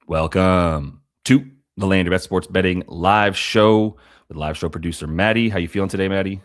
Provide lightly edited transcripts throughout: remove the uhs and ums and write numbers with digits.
Welcome to the Land of Bet Sports Betting live show with live show producer Matty. How you feeling today, Matty?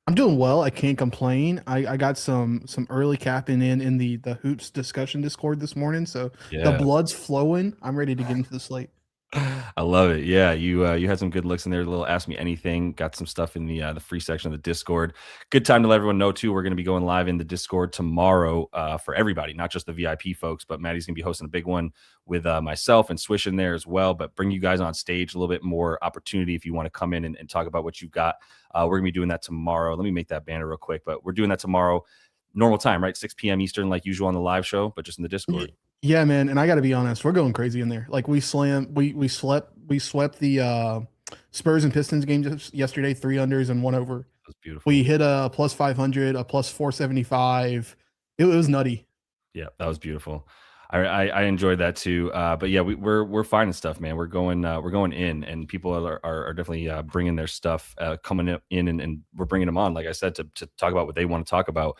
I'm doing well. I can't complain. I got some early capping in the hoops discussion Discord this morning, so the Yeah, blood's flowing. I'm ready to get into the slate. I love it. Yeah, you had some good looks in there. A little Ask Me Anything. Got some stuff in the free section of the Discord. Good time to let everyone know too. We're going to be going live in the Discord tomorrow for everybody, not just the VIP folks. But Maddie's going to be hosting a big one with myself and Swish in there as well. But bring you guys on stage, a little bit more opportunity if you want to come in and talk about what you've got. We're going to be doing that tomorrow. Let me make that banner real quick. But we're doing that tomorrow, normal time, right? 6 p.m. Eastern, like usual on the live show, but just in the Discord. Yeah, man. And I got to be honest, we're going crazy in there. Like we swept the Spurs and Pistons game just yesterday, 3 unders and 1 over. That's beautiful. We hit a plus 500, a plus 475. It was nutty. Yeah, that was beautiful. I enjoyed that too. But yeah, we're finding stuff, man. We're going in, and people are definitely bringing their stuff, coming in, and we're bringing them on. Like I said, to talk about what they want to talk about,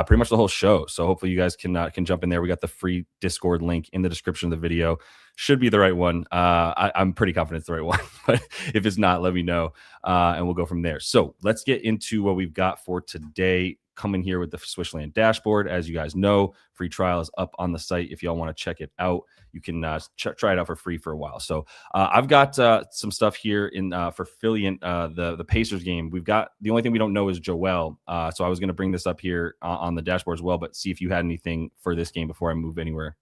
pretty much the whole show. So hopefully you guys can jump in there. We got the free Discord link in the description of the video. Should be the right one. I'm pretty confident it's the right one, but if it's not, let me know, and we'll go from there. So let's get into what we've got for today. Coming here with the SwishLand dashboard. As you guys know, free trial is up on the site. If y'all want to check it out, you can try it out for free for a while. So I've got some stuff here in for Philly and the Pacers game. We've got the only thing we don't know is Joel. So I was going to bring this up here on the dashboard as well, but see if you had anything for this game before I move anywhere.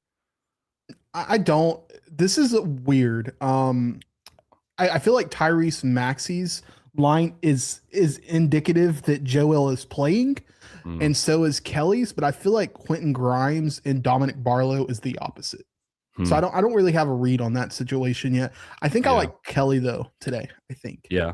I don't. This is weird. I feel like Tyrese Maxey's line is indicative that Joel is playing, and so is Kelly's. But I feel like Quentin Grimes and Dominic Barlow is the opposite. So I don't really have a read on that situation yet. I think I like Kelly though today. I think. Yeah.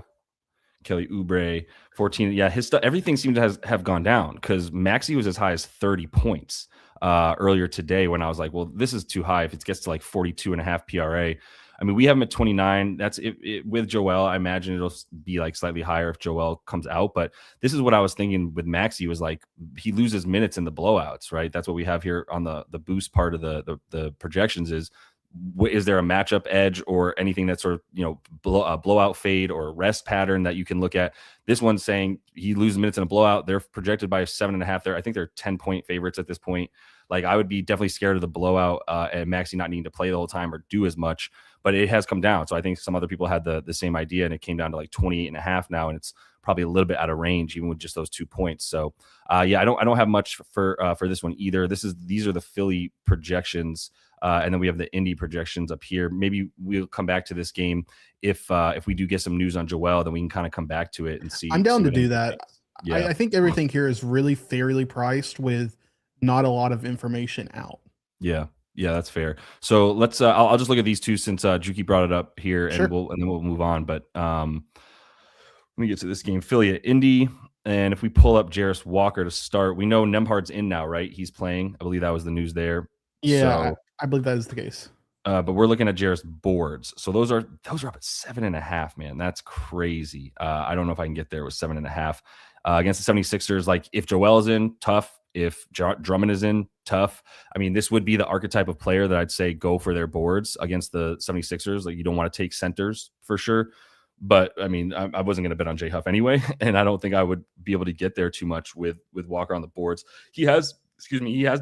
Kelly Oubre, 14. Yeah, his stuff, everything seemed to have gone down because Maxey was as high as 30 points earlier today when I was like, well, this is too high if it gets to like 42.5 PRA. I mean, we have him at 29. That's it with Joel. I imagine it'll be like slightly higher if Joel comes out. But this is what I was thinking with Maxey was like he loses minutes in the blowouts, right? That's what we have here on the boost part of the projections is there a matchup edge or anything that's sort of, blowout fade or rest pattern that you can look at? This one's saying he loses minutes in a blowout. They're projected by 7.5 there. I think they're 10-point favorites at this point. Like I would be definitely scared of the blowout and Maxey not needing to play the whole time or do as much, but it has come down. So I think some other people had the same idea and it came down to like 28.5 now. And it's probably a little bit out of range, even with just those 2 points. So I don't have much for this one either. These are the Philly projections. And then we have the Indy projections up here. Maybe we'll come back to this game if we do get some news on Joel, then we can kind of come back to it and see. I'm down to do that. Yeah. I think everything here is really fairly priced with not a lot of information out. Yeah, that's fair. So let's. I'll just look at these two since Juki brought it up here, and Sure. then we'll move on. But let me get to this game, Philly at Indy. And if we pull up Jarris Walker to start, we know Nembhard's in now, right? He's playing. I believe that was the news there. Yeah, so, I believe that is the case. But we're looking at Jarris boards. So those are up at 7.5, man. That's crazy. I don't know if I can get there with 7.5 against the 76ers. Like if Joel is in, tough. If Drummond is in, tough. I mean, this would be the archetype of player that I'd say go for their boards against the 76ers. Like you don't want to take centers for sure. But I mean, I wasn't going to bet on J Huff anyway. And I don't think I would be able to get there too much with Walker on the boards. He has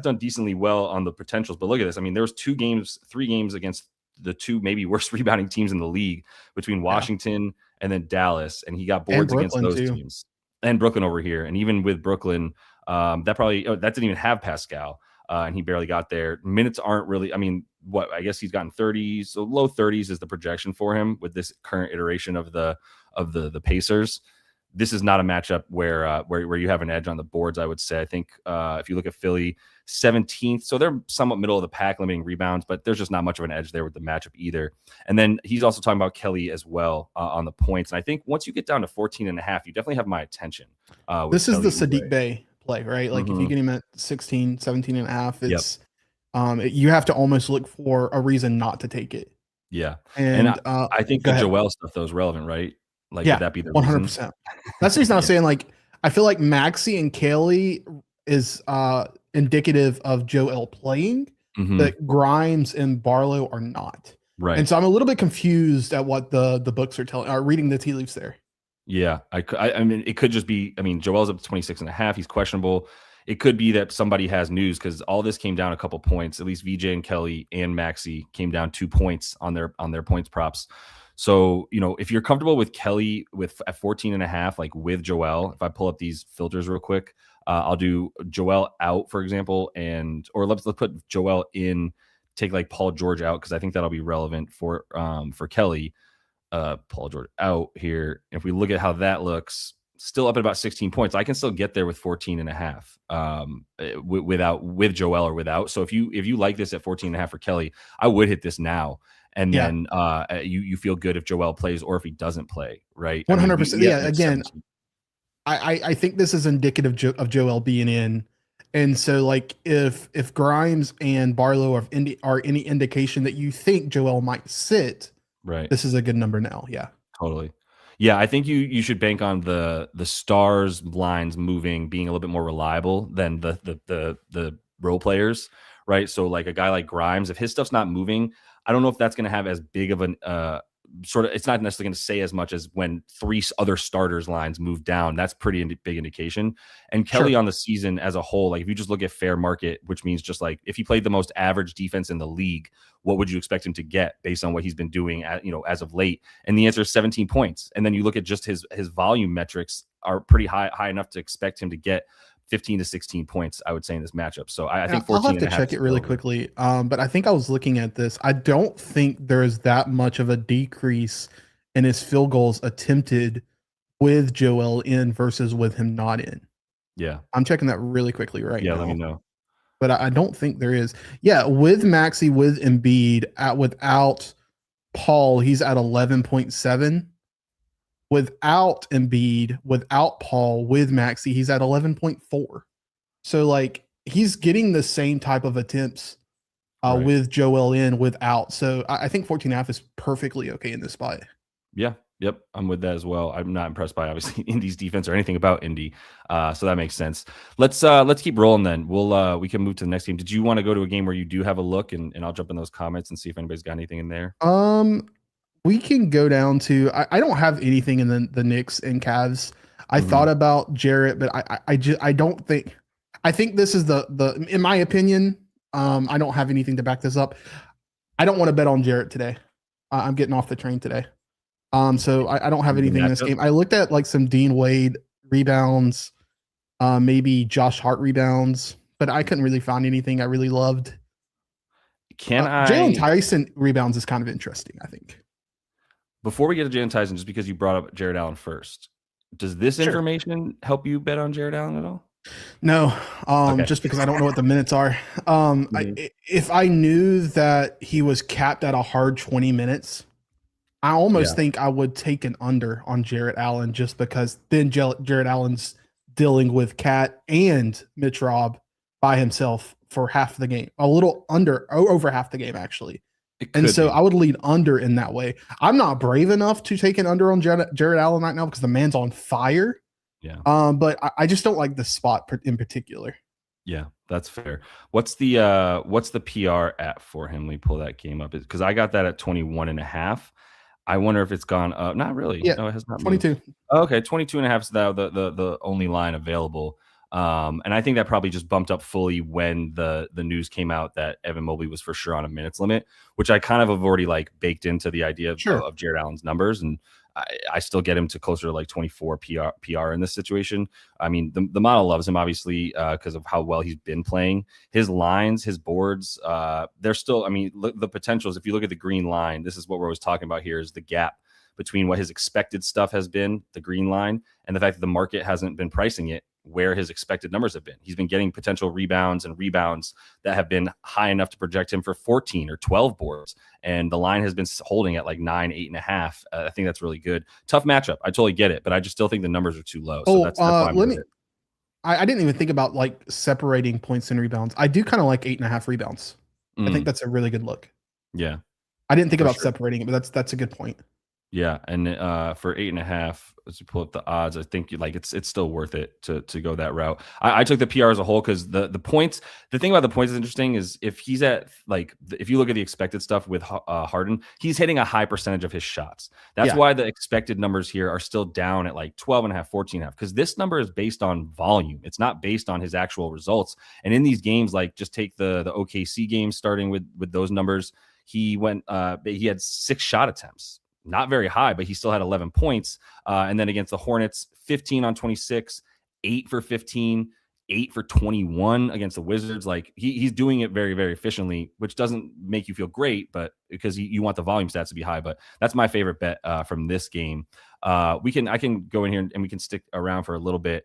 done decently well on the potentials, but look at this. I mean, there was 3 games against the 2 maybe worst rebounding teams in the league between Washington and then Dallas, and he got boards against those teams. And Brooklyn over here. And even with Brooklyn, that didn't even have Pascal, and he barely got there. Minutes aren't really, I mean, I guess he's gotten 30s, so low 30s is the projection for him with this current iteration of the Pacers. This is not a matchup where you have an edge on the boards, I would say. I think if you look at Philly, 17th, so they're somewhat middle of the pack limiting rebounds, but there's just not much of an edge there with the matchup either. And then he's also talking about Kelly as well on the points. And I think once you get down to 14.5, you definitely have my attention. This is the Sadiq Bey play, right? Like if you get him at 16, 17.5, it's you have to almost look for a reason not to take it. Yeah. And I think the Joel stuff though is relevant, right? Like, would that be the 100%? Reason? That's the reason I was saying, like, I feel like Maxey and Kelly is indicative of Joel playing, but Grimes and Barlow are not. And Right. so I'm a little bit confused at what the books are telling, are reading the tea leaves there. Yeah. I mean, it could just be, I mean, Joel's up to 26 and a half. He's questionable. It could be that somebody has news because all this came down a couple points. At least VJ and Kelly and Maxi came down 2 points on their points props. So, if you're comfortable with Kelly with at 14 and a half, like with Joel, if I pull up these filters real quick, I'll do Joel out, for example, or let's put Joel in, take like Paul George out, because I think that'll be relevant for Kelly. Paul George out here. If we look at how that looks, still up at about 16 points. I can still get there with 14 and a half with Joel or without. So if you like this at 14 and a half for Kelly, I would hit this now. And Yeah. then you feel good if Joel plays or if he doesn't play, right? 100%. Yeah. Again, 17. I think this is indicative of Joel being in. And so like if Grimes and Barlow are any indication that you think Joel might sit, Right. this is a good number now. Yeah. Totally. Yeah, I think you should bank on the stars lines moving, being a little bit more reliable than the role players, right? So like a guy like Grimes, if his stuff's not moving, I don't know if that's going to have as big of an sort of. It's not necessarily going to say as much as when three other starters lines move down. That's pretty big indication. And Kelly Sure. on the season as a whole, like if you just look at fair market, which means just like if he played the most average defense in the league, what would you expect him to get based on what he's been doing as of late? And the answer is 17 points. And then you look at just his volume metrics are pretty high enough to expect him to get 15 to 16 points, I would say, in this matchup. So I think 14 I'll have to check it really quickly. But I think I was looking at this. I don't think there is that much of a decrease in his field goals attempted with Joel in versus with him not in. Yeah. I'm checking that really quickly right now. Yeah, let me know. But I don't think there is. Yeah, with Maxi, with Embiid, without Paul, he's at 11.7. Without Embiid, without Paul, with Maxi, he's at 11.4. So like he's getting the same type of attempts Right. with Joel in, without. So I think 14.5 is perfectly okay in this spot. Yeah. Yep. I'm with that as well. I'm not impressed by obviously Indy's defense or anything about Indy. So that makes sense. Let's keep rolling then. We can move to the next game. Did you want to go to a game where you do have a look and I'll jump in those comments and see if anybody's got anything in there? We can go down to I don't have anything in the Knicks and Cavs. I thought about Jarrett, but I don't think. I think this is the in my opinion. I don't have anything to back this up. I don't want to bet on Jarrett today. I'm getting off the train today. So I don't have anything in this game. I looked at like some Dean Wade rebounds, maybe Josh Hart rebounds, but I couldn't really find anything I really loved. Jalen Tyson rebounds is kind of interesting, I think. Before we get to Jalen Tyson, just because you brought up Jared Allen first, does this information help you bet on Jared Allen at all? No, just because I don't know what the minutes are. If I knew that he was capped at a hard 20 minutes, I almost think I would take an under on Jared Allen, just because then Jared Allen's dealing with Cat and Mitch Robb by himself for half the game, a little over half the game actually. And so I would lead under in that way. I'm not brave enough to take an under on Jared Allen right now because the man's on fire. Yeah. But I just don't like the spot in particular. Yeah, that's fair. What's the PR at for him? Let me pull that game up, because I got that at 21.5. I wonder if it's gone up. Not really. Yeah, no, it has not. 22. Moved. Okay, 22.5 is now the only line available. And I think that probably just bumped up fully when the news came out that Evan Mobley was for sure on a minutes limit, which I kind of have already like baked into the idea of Jared Allen's numbers. And I still get him to closer to like 24 PR in this situation. I mean, the model loves him, obviously, because of how well he's been playing. His lines, his boards, they're still, I mean, the potentials, if you look at the green line, this is what we're always talking about here, is the gap between what his expected stuff has been, the green line, and the fact that the market hasn't been pricing it where his expected numbers have been. He's been getting potential rebounds that have been high enough to project him for 14 or 12 boards. And the line has been holding at like 9, 8.5. I think that's really good. Tough matchup. I totally get it, but I just still think the numbers are too low. So that's why I didn't even think about like separating points and rebounds. I do kind of like 8.5 rebounds. I think that's a really good look. Yeah. I didn't think about separating it, but that's a good point. Yeah, and for 8.5, as you pull up the odds, I think you like it's still worth it to go that route. I took the PR as a whole because the points. The thing about the points is interesting is if he's at if you look at the expected stuff with Harden, he's hitting a high percentage of his shots. That's why the expected numbers here are still down at like 12.5, 14.5, because this number is based on volume. It's not based on his actual results. And in these games, like just take the OKC game starting with those numbers, he had 6 shot attempts. Not very high, but he still had 11 points. And then against the Hornets, 15 on 26, 8 for 15, 8 for 21 against the Wizards. Like he's doing it very, very efficiently, which doesn't make you feel great, but because you want the volume stats to be high. But that's my favorite bet from this game. I can go in here and we can stick around for a little bit.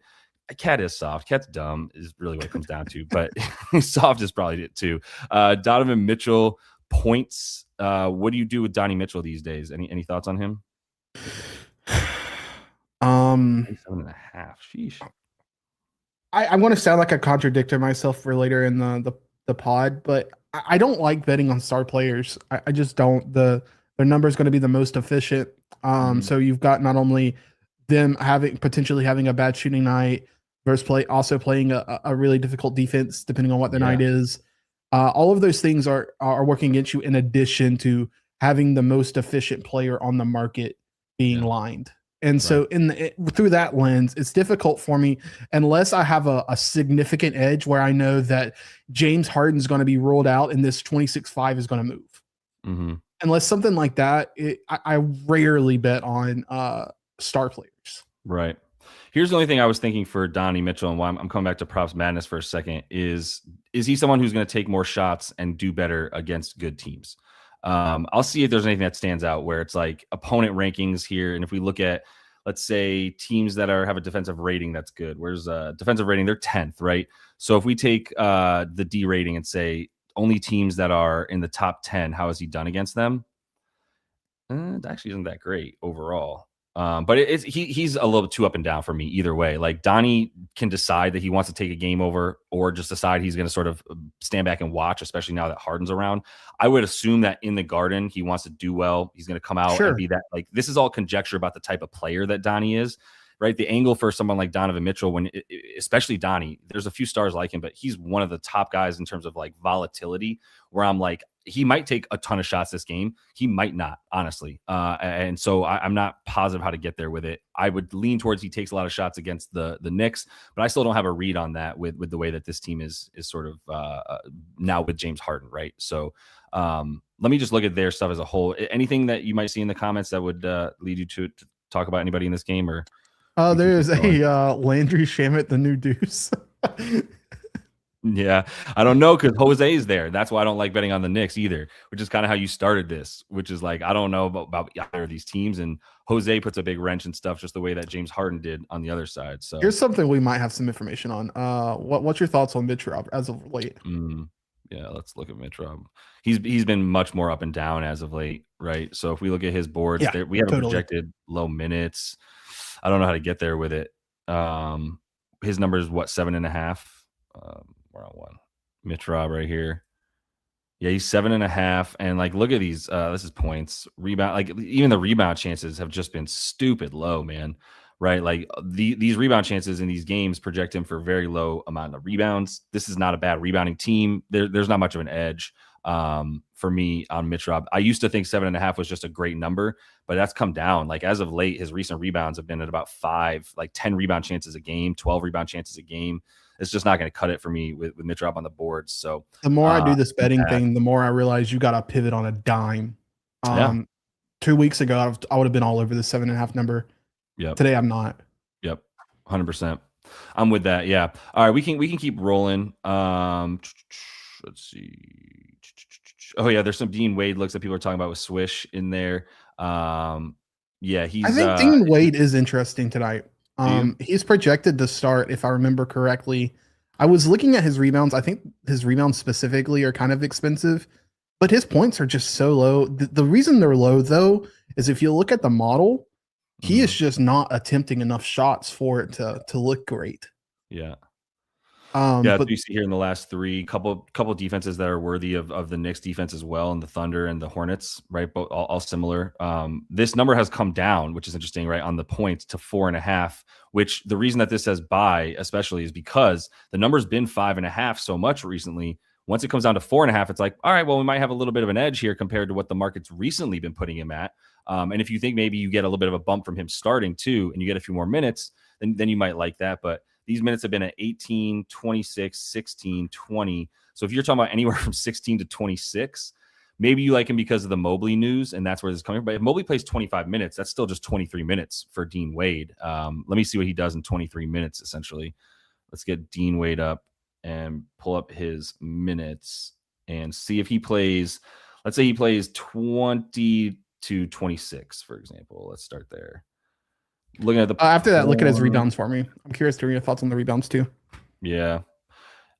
Cat is soft. Cat's dumb is really what it comes down to, but soft is probably it too. Donovan Mitchell points. What do you do with Donnie Mitchell these days? Any thoughts on him? 7.5. Sheesh. I want to sound like I contradicted myself for later in the pod, but I don't like betting on star players. I just don't. Their number is going to be the most efficient. So you've got not only them potentially having a bad shooting night versus also playing a really difficult defense depending on what the night is. All of those things are working against you in addition to having the most efficient player on the market being lined. And so through that lens, it's difficult for me unless I have a significant edge where I know that James Harden is going to be ruled out and this 26-5 is going to move. Unless something like that, I rarely bet on star players. Right. Here's the only thing I was thinking for Donnie Mitchell, and why I'm coming back to Props Madness for a second, is he someone who's going to take more shots and do better against good teams? I'll see if there's anything that stands out where it's like opponent rankings here. And if we look at, let's say, teams that have a defensive rating that's good, where's defensive rating? They're 10th, right? So if we take the D rating and say only teams that are in the top 10, how has he done against them? It actually isn't that great overall. But he's a little bit too up and down for me either way. Like Donnie can decide that he wants to take a game over or just decide he's going to sort of stand back and watch, especially now that Harden's around. I would assume that in the Garden, he wants to do well. He's going to come out and be that. Like, this is all conjecture about the type of player that Donnie is, right? The angle for someone like Donovan Mitchell, especially Donnie, there's a few stars like him, but he's one of the top guys in terms of like volatility, where I'm like, he might take a ton of shots this game. He might not, honestly. And so I'm not positive how to get there with it. I would lean towards he takes a lot of shots against the Knicks, but I still don't have a read on that with the way that this team is sort of now with James Harden, right? So let me just look at their stuff as a whole. Anything that you might see in the comments that would lead you to talk about anybody in this game? Or there's a Landry Shamet, the new deuce. Yeah, I don't know, because Jose is there. That's why I don't like betting on the Knicks either, which is kind of how you started this, which is like, I don't know about either of these teams. And Jose puts a big wrench and stuff, just the way that James Harden did on the other side. So here's something we might have some information on. What's your thoughts on Mitch Rob as of late? Yeah, let's look at Mitch Rob. He's been much more up and down as of late, right? So if we look at his boards, we have a projected low minutes. I don't know how to get there with it. His number is what, 7.5? We're on one. Mitch Rob right here. Yeah, he's 7.5. And like, look at these. This is points, rebound. Like, even the rebound chances have just been stupid low, man. Right? Like these rebound chances in these games project him for very low amount of rebounds. This is not a bad rebounding team. There's not much of an edge for me on Mitch Rob. I used to think 7.5 was just a great number, but that's come down. Like, as of late, his recent rebounds have been at about 5, like 10 rebound chances a game, 12 rebound chances a game. It's just not going to cut it for me with Mitch Rob on the boards. So the more I do this betting thing, the more I realize you got to pivot on a dime. 2 weeks ago, I would have been all over the 7.5 number. Yep. Today I'm not. Yep. 100%. I'm with that. Yeah. All right. We can keep rolling. Let's see. Oh yeah. There's some Dean Wade looks that people are talking about with Swish in there. Yeah. I think Dean Wade is interesting tonight. He's projected to start, if I remember correctly. I was looking at his rebounds. I think his rebounds specifically are kind of expensive, but his points are just so low. The reason they're low, though, is if you look at the model, he is just not attempting enough shots for it to look great. Yeah. Yeah, But you see here in the last three, couple defenses that are worthy of the Knicks defense as well, and the Thunder and the Hornets, right? Both all similar. This number has come down, which is interesting, right? On the points to 4.5, which the reason that this says buy, especially, is because the number's been 5.5 so much recently. Once it comes down to 4.5, it's like, all right, well, we might have a little bit of an edge here compared to what the market's recently been putting him at. And if you think maybe you get a little bit of a bump from him starting too, and you get a few more minutes, then you might like that. But these minutes have been at 18, 26, 16, 20. So if you're talking about anywhere from 16 to 26, maybe you like him because of the Mobley news, and that's where this is coming from. But if Mobley plays 25 minutes, that's still just 23 minutes for Dean Wade. Let me see what he does in 23 minutes, essentially. Let's get Dean Wade up and pull up his minutes and see if he plays. Let's say he plays 20 to 26, for example. Let's start there. Looking at the after that, look at his rebounds for me. I'm curious to hear your thoughts on the rebounds too. Yeah.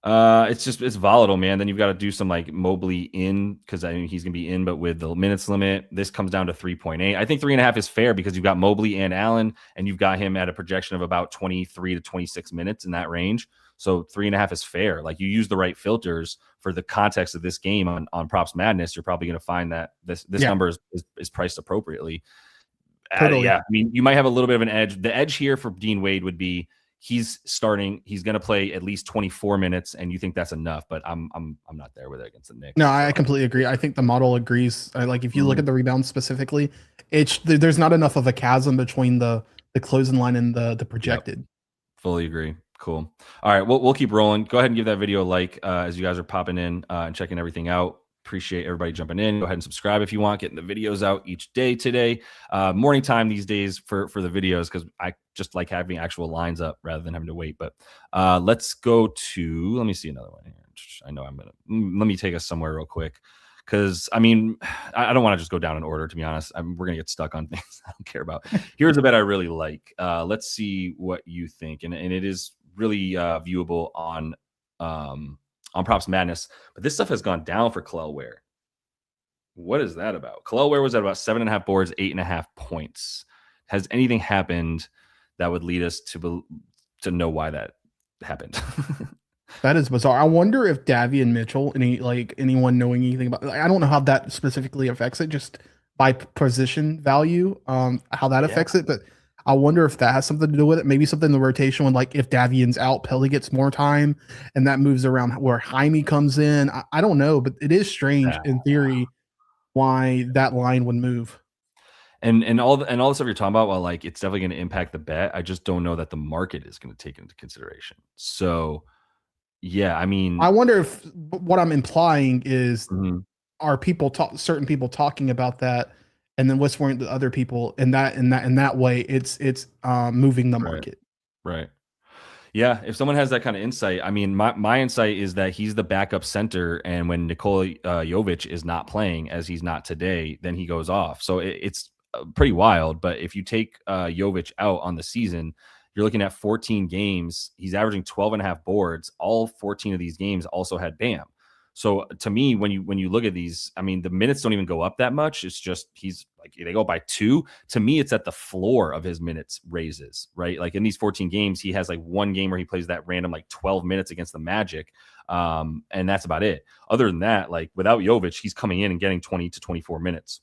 It's volatile, man. Then you've got to do some like Mobley in, because I mean he's gonna be in, but with the minutes limit, this comes down to 3.8. I think 3.5 is fair because you've got Mobley and Allen, and you've got him at a projection of about 23 to 26 minutes in that range. So 3.5 is fair. Like, you use the right filters for the context of this game on PropsMadness, you're probably gonna find that this number is priced appropriately. Totally. Yeah, I mean, you might have a little bit of an edge. The edge here for Dean Wade would be he's starting. He's going to play at least 24 minutes, and you think that's enough. But I'm not there with it against the Knicks. No, I completely agree. I think the model agrees. Like, if you look at the rebounds specifically, there's not enough of a chasm between the closing line and the projected. Yep. Fully agree. Cool. All right, we'll keep rolling. Go ahead and give that video a like as you guys are popping in and checking everything out. Appreciate everybody jumping in. Go ahead and subscribe if you want. Getting the videos out each day today. Morning time these days for the videos, because I just like having actual lines up rather than having to wait. But let's go to, let me see another one here. I know let me take us somewhere real quick, because I mean, I don't want to just go down in order, to be honest. We're going to get stuck on things I don't care about. Here's a bet I really like. Let's see what you think. And it is really viewable on PropsMadness, but this stuff has gone down for Kalel Ware. What is that about? Kalel Ware was at about 7.5 boards, 8.5 points. Has anything happened that would lead us to know why that happened? That is bizarre. I wonder if Davion Mitchell, anyone knowing anything about, I don't know how that specifically affects it, just by position value, how that affects it, but I wonder if that has something to do with it. Maybe something in the rotation when, like, if Davion's out, Pelly gets more time, and that moves around where Jaime comes in. I don't know, but it is strange in theory why that line would move. And all the stuff you're talking about, well, like, it's definitely going to impact the bet. I just don't know that the market is going to take it into consideration. So, yeah, I mean, I wonder if what I'm implying is, are certain people talking about that? And then what's worrying the other people, in that way, it's moving the market. Right. Yeah. If someone has that kind of insight, I mean, my insight is that he's the backup center, and when Nikola Jovic is not playing, as he's not today, then he goes off. So it's pretty wild. But if you take Jovic out on the season, you're looking at 14 games. He's averaging 12.5 boards. All 14 of these games also had Bam. So to me, when you look at these, I mean, the minutes don't even go up that much. It's just he's like, they go by 2. To me, it's at the floor of his minutes raises, right? Like, in these 14 games, he has like one game where he plays that random like 12 minutes against the Magic, and that's about it. Other than that, like, without Jovic, he's coming in and getting 20 to 24 minutes.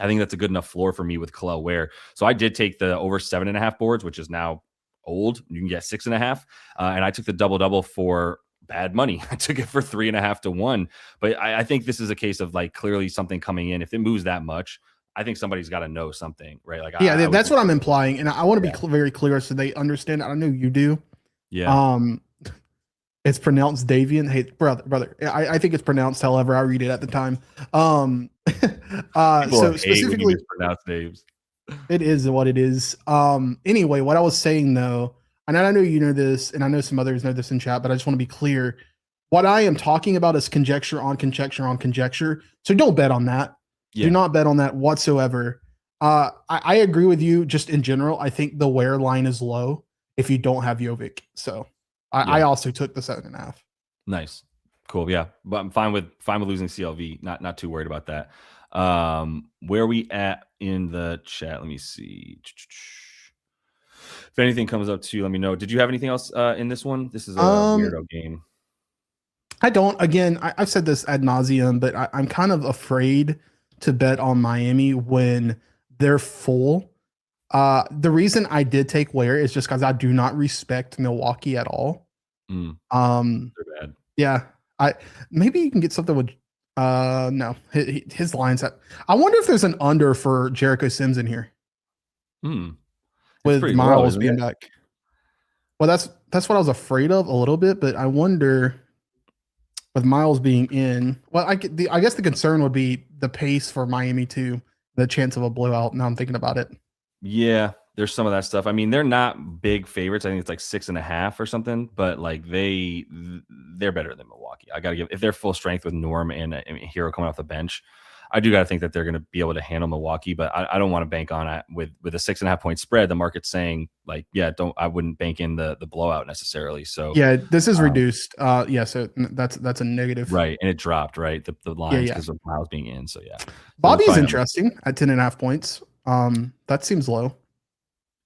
I think that's a good enough floor for me with Kalel Ware. So I did take the over 7.5 boards, which is now old. You can get 6.5, and I took the double for bad money. I took it for 3.5 to 1. But I think this is a case of, like, clearly something coming in. If it moves that much, I think somebody's got to know something, right? Like, that's what I'm implying, and I want to be very clear so they understand. I know you do. Yeah. It's pronounced Davion. Hey, brother. I think it's pronounced however I read it at the time. So specifically, pronounced names. It is what it is. Anyway, what I was saying though, and I know you know this, and I know some others know this in chat, but I just want to be clear. What I am talking about is conjecture on conjecture on conjecture. So don't bet on that. Yeah. Do not bet on that whatsoever. I agree with you just in general. I think the Ware line is low if you don't have Jovic. So I also took the 7.5. Nice. Cool. Yeah. But I'm fine with losing CLV. Not too worried about that. Where are we at in the chat? Let me see. If anything comes up too, let me know. Did you have anything else in this one? This is a weirdo game. I don't. Again, I've said this ad nauseum, but I'm kind of afraid to bet on Miami when they're full. The reason I did take Ware is just because I do not respect Milwaukee at all. They're bad. Yeah, I maybe you can get something with. No, his lines. I wonder if there's an under for Jericho Sims in here. With Miles being back. Well, that's what I was afraid of a little bit, but I wonder with Miles being in. Well, I guess the concern would be the pace for Miami too, the chance of a blowout. Now I'm thinking about it. Yeah, there's some of that stuff. I mean, they're not big favorites. I think it's like 6.5 or something, but like they're better than Milwaukee. I gotta give if they're full strength with Norm and Hero coming off the bench. I do got to think that they're going to be able to handle Milwaukee, but I don't want to bank on it with a 6.5 point spread. The market's saying like, yeah, I wouldn't bank in the blowout necessarily. So yeah, this is reduced. Yeah, so that's a negative, right? And it dropped, right? The lines because of Miles being in. So yeah, Bobby's interesting at 10.5 points. That seems low.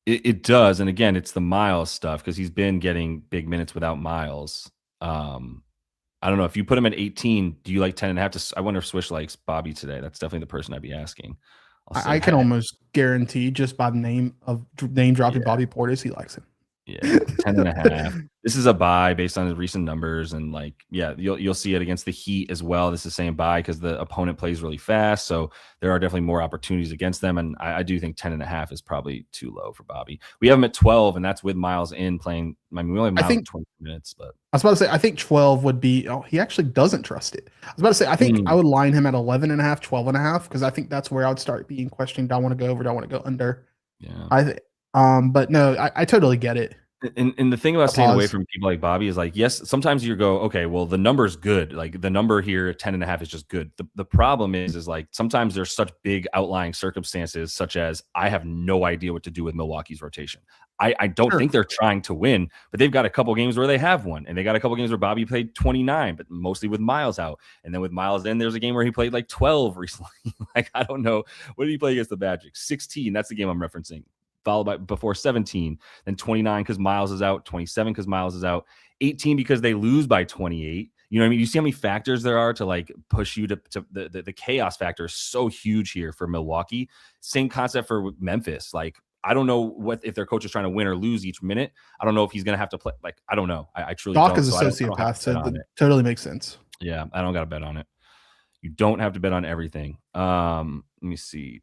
It does, and again, it's the Miles stuff because he's been getting big minutes without Miles. I don't know if you put him at 18. Do you like 10.5? I wonder if Swish likes Bobby today. That's definitely the person I'd be asking. I can almost guarantee just by the name dropping Bobby Portis, he likes him. Yeah, 10.5. This is a buy based on his recent numbers, and like, yeah, you'll see it against the Heat as well. This is the same buy because the opponent plays really fast, so there are definitely more opportunities against them. And I do think 10.5 is probably too low for Bobby. We have him at 12, and that's with Miles in playing. I mean, we only have Miles 20 minutes, but I was about to say I think 12 would be. Oh, he actually doesn't trust it. I was about to say I think I would line him at 11.5, 12.5 because I think that's where I would start being questioned. Do I want to go over? Do I want to go under? Yeah. But no, I totally get it. And the thing about staying away from people like Bobby is like, yes, sometimes you go, okay, well, the number's good. Like the number here at 10.5 is just good. The problem is like sometimes there's such big outlying circumstances, such as I have no idea what to do with Milwaukee's rotation. I don't think they're trying to win, but they've got a couple games where they have won, and they got a couple games where Bobby played 29, but mostly with Miles out. And then with Miles in, there's a game where he played like 12 recently. Like, I don't know. What did he play against the Magic? 16. That's the game I'm referencing. Followed by before 17, then 29 because Miles is out, 27 because Miles is out, 18 because they lose by 28. You know what I mean? You see how many factors there are to like push you to the chaos factor is so huge here for Milwaukee. Same concept for Memphis. Like, I don't know what if their coach is trying to win or lose each minute. I don't know if he's going to have to play. Like, I don't know. I truly Doc don't. is a sociopath, so that totally makes sense. Yeah, I don't got to bet on it. You don't have to bet on everything. Let me see.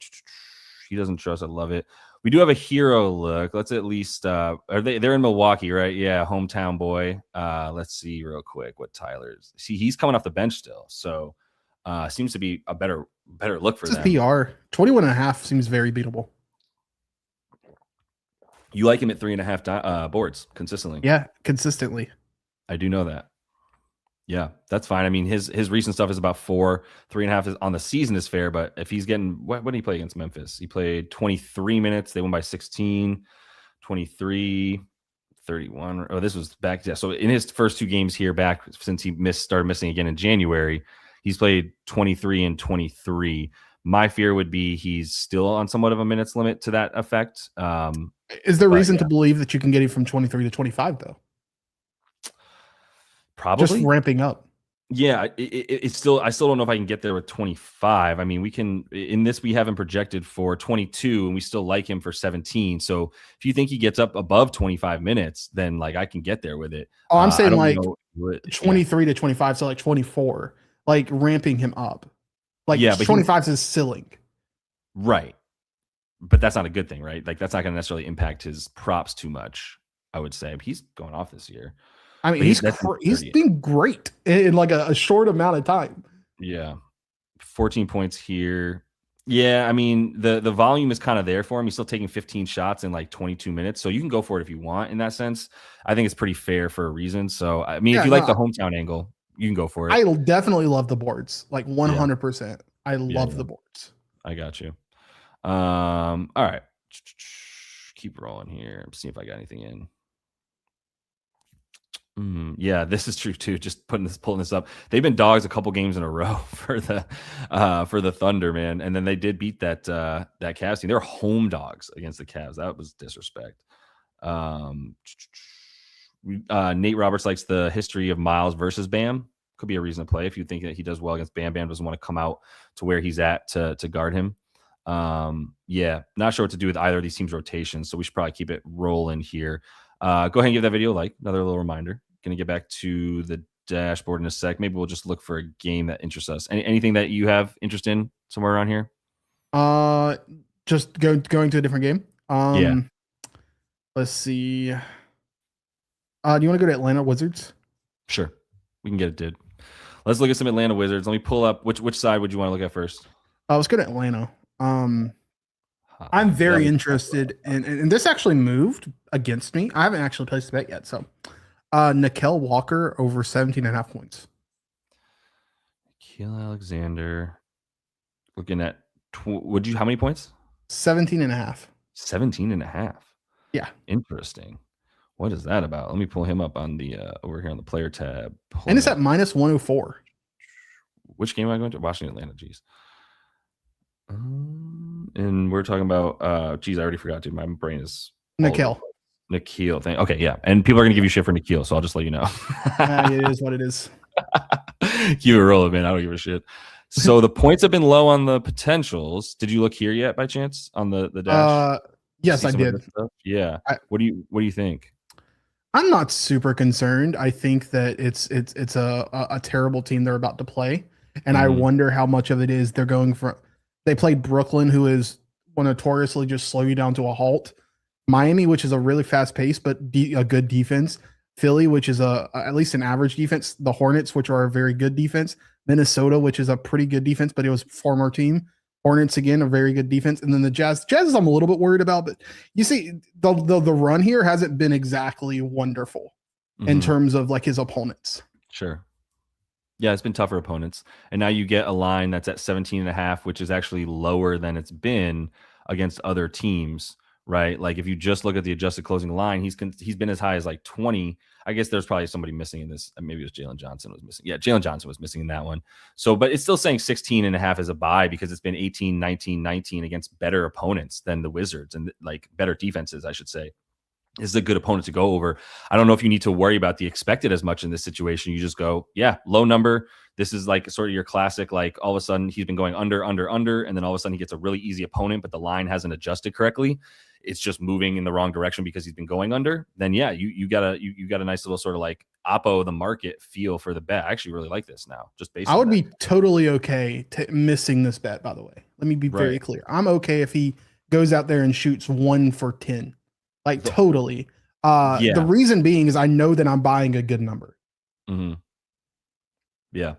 He doesn't trust. I love it. We do have a hero look. Let's at least they're in Milwaukee, right? Yeah, hometown boy. Let's see real quick what Tyler's. See, he's coming off the bench still, so seems to be a better look for them. PR 21.5 seems very beatable. You like him at 3.5 boards consistently? Yeah, consistently. I do know that. Yeah, that's fine. I mean, his recent stuff is about 4, 3.5 is on the season is fair, but if he's getting what did he play against Memphis? He played 23 minutes. They won by 16, 23, 31. Oh, this was back. Yeah. So in his first 2 games here back since he started missing again in January, he's played 23 and 23. My fear would be he's still on somewhat of a minutes limit to that effect. Is there reason to believe that you can get him from 23 to 25 though? Probably just ramping up. Yeah, it's still. I still don't know if I can get there with 25. I mean, we can. In this, we have him projected for 22, and we still like him for 17. So if you think he gets up above 25 minutes, then like I can get there with it. Oh, I'm saying like 23 to 25, so like 24, like ramping him up. Like 25 is his ceiling, right? But that's not a good thing, right? Like that's not going to necessarily impact his props too much. I would say he's going off this year. I mean, he's been great in like a short amount of time. Yeah. 14 points here. Yeah, I mean, the volume is kind of there for him. He's still taking 15 shots in like 22 minutes. So you can go for it if you want in that sense. I think it's pretty fair for a reason. So, I mean, if you like the hometown angle, you can go for it. I definitely love the boards, like 100%. I love the boards. I got you. All right. Keep rolling here. See if I got anything in. Yeah, this is true too. Just pulling this up. They've been dogs a couple games in a row for the Thunder, man. And then they did beat that Cavs team. They were home dogs against the Cavs. That was disrespect. Nate Roberts likes the history of Miles versus Bam. Could be a reason to play if you think that he does well against Bam. Bam doesn't want to come out to where he's at to guard him. Yeah, not sure what to do with either of these teams' rotations, so we should probably keep it rolling here. Go ahead and give that video a like. Another little reminder. Going to get back to the dashboard in a sec. Maybe we'll just look for a game that interests us. Anything that you have interest in somewhere around here? Just going to a different game. Yeah. Let's see. Do you want to go to Atlanta Wizards? Sure, we can get it, dude. Let's look at some Atlanta Wizards. Let me pull up which side would you want to look at first? Let's go to Atlanta. I'm very interested in, and this actually moved against me. I haven't actually placed a bet yet. So, Nickel Walker over 17.5 points. Nikhil Alexander. Looking at, how many points? 17.5. 17.5. Yeah. Interesting. What is that about? Let me pull him up on the over here on the player tab. And it's at minus 104. Which game am I going to? Washington, Atlanta. Jeez. And we're talking about geez, I already forgot, dude. My brain is Nikhil. Nikhil thing. Okay, yeah. And people are gonna give you shit for Nikhil, so I'll just let you know. It is what it is. Keep it rolling, man. I don't give a shit. So the points have been low on the potentials. Did you look here yet by chance on the dash? Yes, I did. Yeah. What do you think? I'm not super concerned. I think that it's a terrible team they're about to play. And I wonder how much of it is they're going for. They played Brooklyn, who is will notoriously just slow you down to a halt. Miami, which is a really fast pace, but a good defense. Philly, which is at least an average defense. The Hornets, which are a very good defense. Minnesota, which is a pretty good defense, but it was a former team. Hornets, again, a very good defense. And then the Jazz. Jazz I'm a little bit worried about, but you see the run here hasn't been exactly wonderful in terms of like his opponents. Sure. Yeah, it's been tougher opponents. And now you get a line that's at 17.5, which is actually lower than it's been against other teams, right? Like if you just look at the adjusted closing line, he's been as high as like 20. I guess there's probably somebody missing in this. Maybe it was Jalen Johnson was missing. Yeah, Jalen Johnson was missing in that one. So, but it's still saying 16.5 as a buy because it's been 18, 19, 19 against better opponents than the Wizards and like better defenses, I should say. This is a good opponent to go over. I don't know if you need to worry about the expected as much in this situation. You just go, yeah, low number. This is like sort of your classic, like all of a sudden he's been going under, and then all of a sudden he gets a really easy opponent, but the line hasn't adjusted correctly. It's just moving in the wrong direction because he's been going under. Then yeah, you got a nice little sort of like oppo the market feel for the bet. I actually really like this now. Just based. I would be totally okay missing this bet. By the way, let me be very clear. I'm okay if he goes out there and shoots 1 for 10. Like totally. The reason being is I know that I'm buying a good number. Yeah.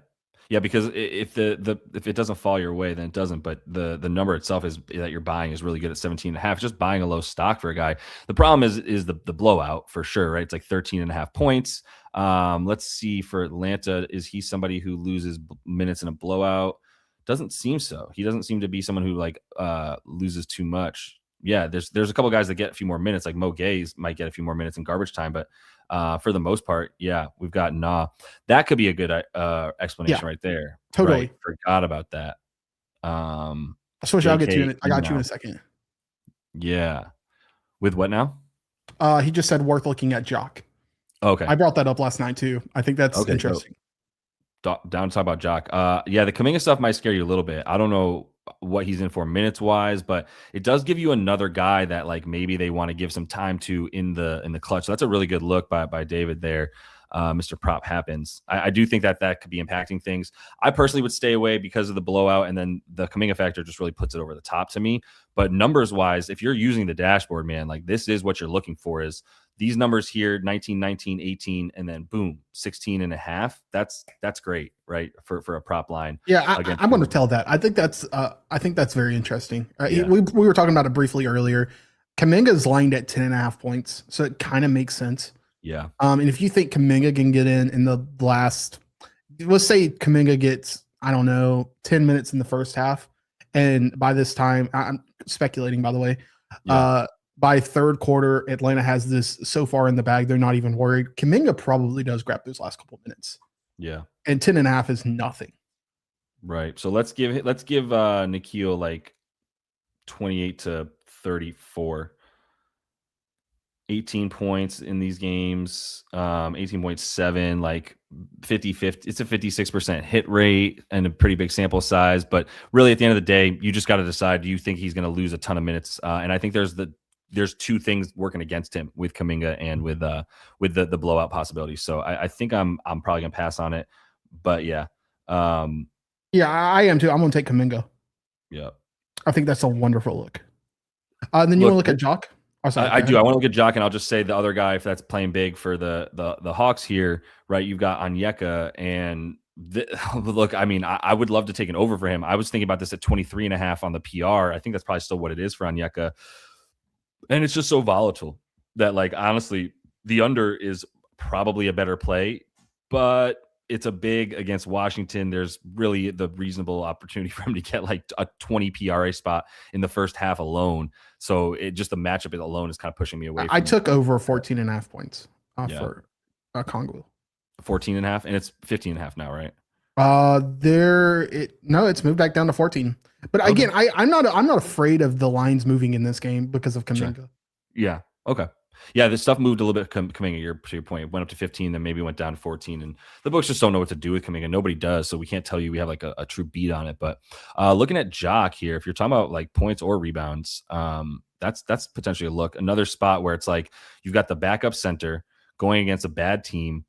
Yeah, because if it doesn't fall your way, then it doesn't. But the number itself is that you're buying is really good at 17.5. It's just buying a low stock for a guy. The problem is the blowout for sure, right? It's like 13.5 points. Let's see for Atlanta. Is he somebody who loses minutes in a blowout? Doesn't seem so. He doesn't seem to be someone who like loses too much. Yeah, there's a couple guys that get a few more minutes, like Mo Gaze might get a few more minutes in garbage time, but for the most part, yeah, we've got That could be a good explanation right there. Totally. Right? Forgot about that. Swish, I'll get to you. I got you in a second. Yeah. With what now? He just said worth looking at Jock. Okay. I brought that up last night too. I think that's interesting. So, down to talk about Jock. Yeah, the Kuminga stuff might scare you a little bit. I don't know what he's in for minutes wise, but it does give you another guy that like maybe they want to give some time to in the clutch. So that's a really good look by David there. Mr. Prop happens. I do think that could be impacting things. I personally would stay away because of the blowout, and then the Kuminga factor just really puts it over the top to me. But numbers wise, if you're using the dashboard, man, like this is what you're looking for is these numbers here, 19, 19, 18, and then boom, 16.5. That's great, right? For a prop line. Yeah, I'm going to tell that. I think that's very interesting. We were talking about it briefly earlier. Kuminga's lined at 10.5 points, so it kind of makes sense. Yeah. And if you think Kuminga can get in the last, let's say Kuminga gets, I don't know, 10 minutes in the first half, and by this time, I'm speculating, by the way, by third quarter, Atlanta has this so far in the bag, they're not even worried. Kuminga probably does grab those last couple of minutes. Yeah. And 10.5 is nothing. Right. So let's give Nikhil like 28 to 34. 18 points in these games, 18.7, like 50-50. It's a 56% hit rate and a pretty big sample size. But really, at the end of the day, you just got to decide, do you think he's going to lose a ton of minutes? And I think there's two things working against him with Kuminga and with the blowout possibility. So I think I'm probably going to pass on it. But yeah. Yeah, I am too. I'm going to take Kuminga. Yeah. I think that's a wonderful look. Then you want to look at Jock? Oh, sorry, I do. I want to look at Jock, and I'll just say the other guy, if that's playing big for the Hawks here, right? You've got Onyeka, and look, I mean, I would love to take an over for him. I was thinking about this at 23.5 on the PR. I think that's probably still what it is for Onyeka. And it's just so volatile that, like, honestly, the under is probably a better play, but it's a big against Washington. There's really the reasonable opportunity for him to get like a 20 PRA spot in the first half alone. So just the matchup alone is kind of pushing me away. I took over 14.5 points for Congo. 14.5, and it's 15.5 now, right? It's moved back down to 14. But okay. Again, I'm not afraid of the lines moving in this game because of Kuminga. Sure. Yeah. Okay. Yeah, this stuff moved a little bit Kuminga, to your point. It went up to 15, then maybe went down to 14. And the books just don't know what to do with Kuminga. Nobody does, so we can't tell you we have like a true beat on it. But looking at Jock here, if you're talking about like points or rebounds, that's potentially a look. Another spot where it's like you've got the backup center going against a bad team,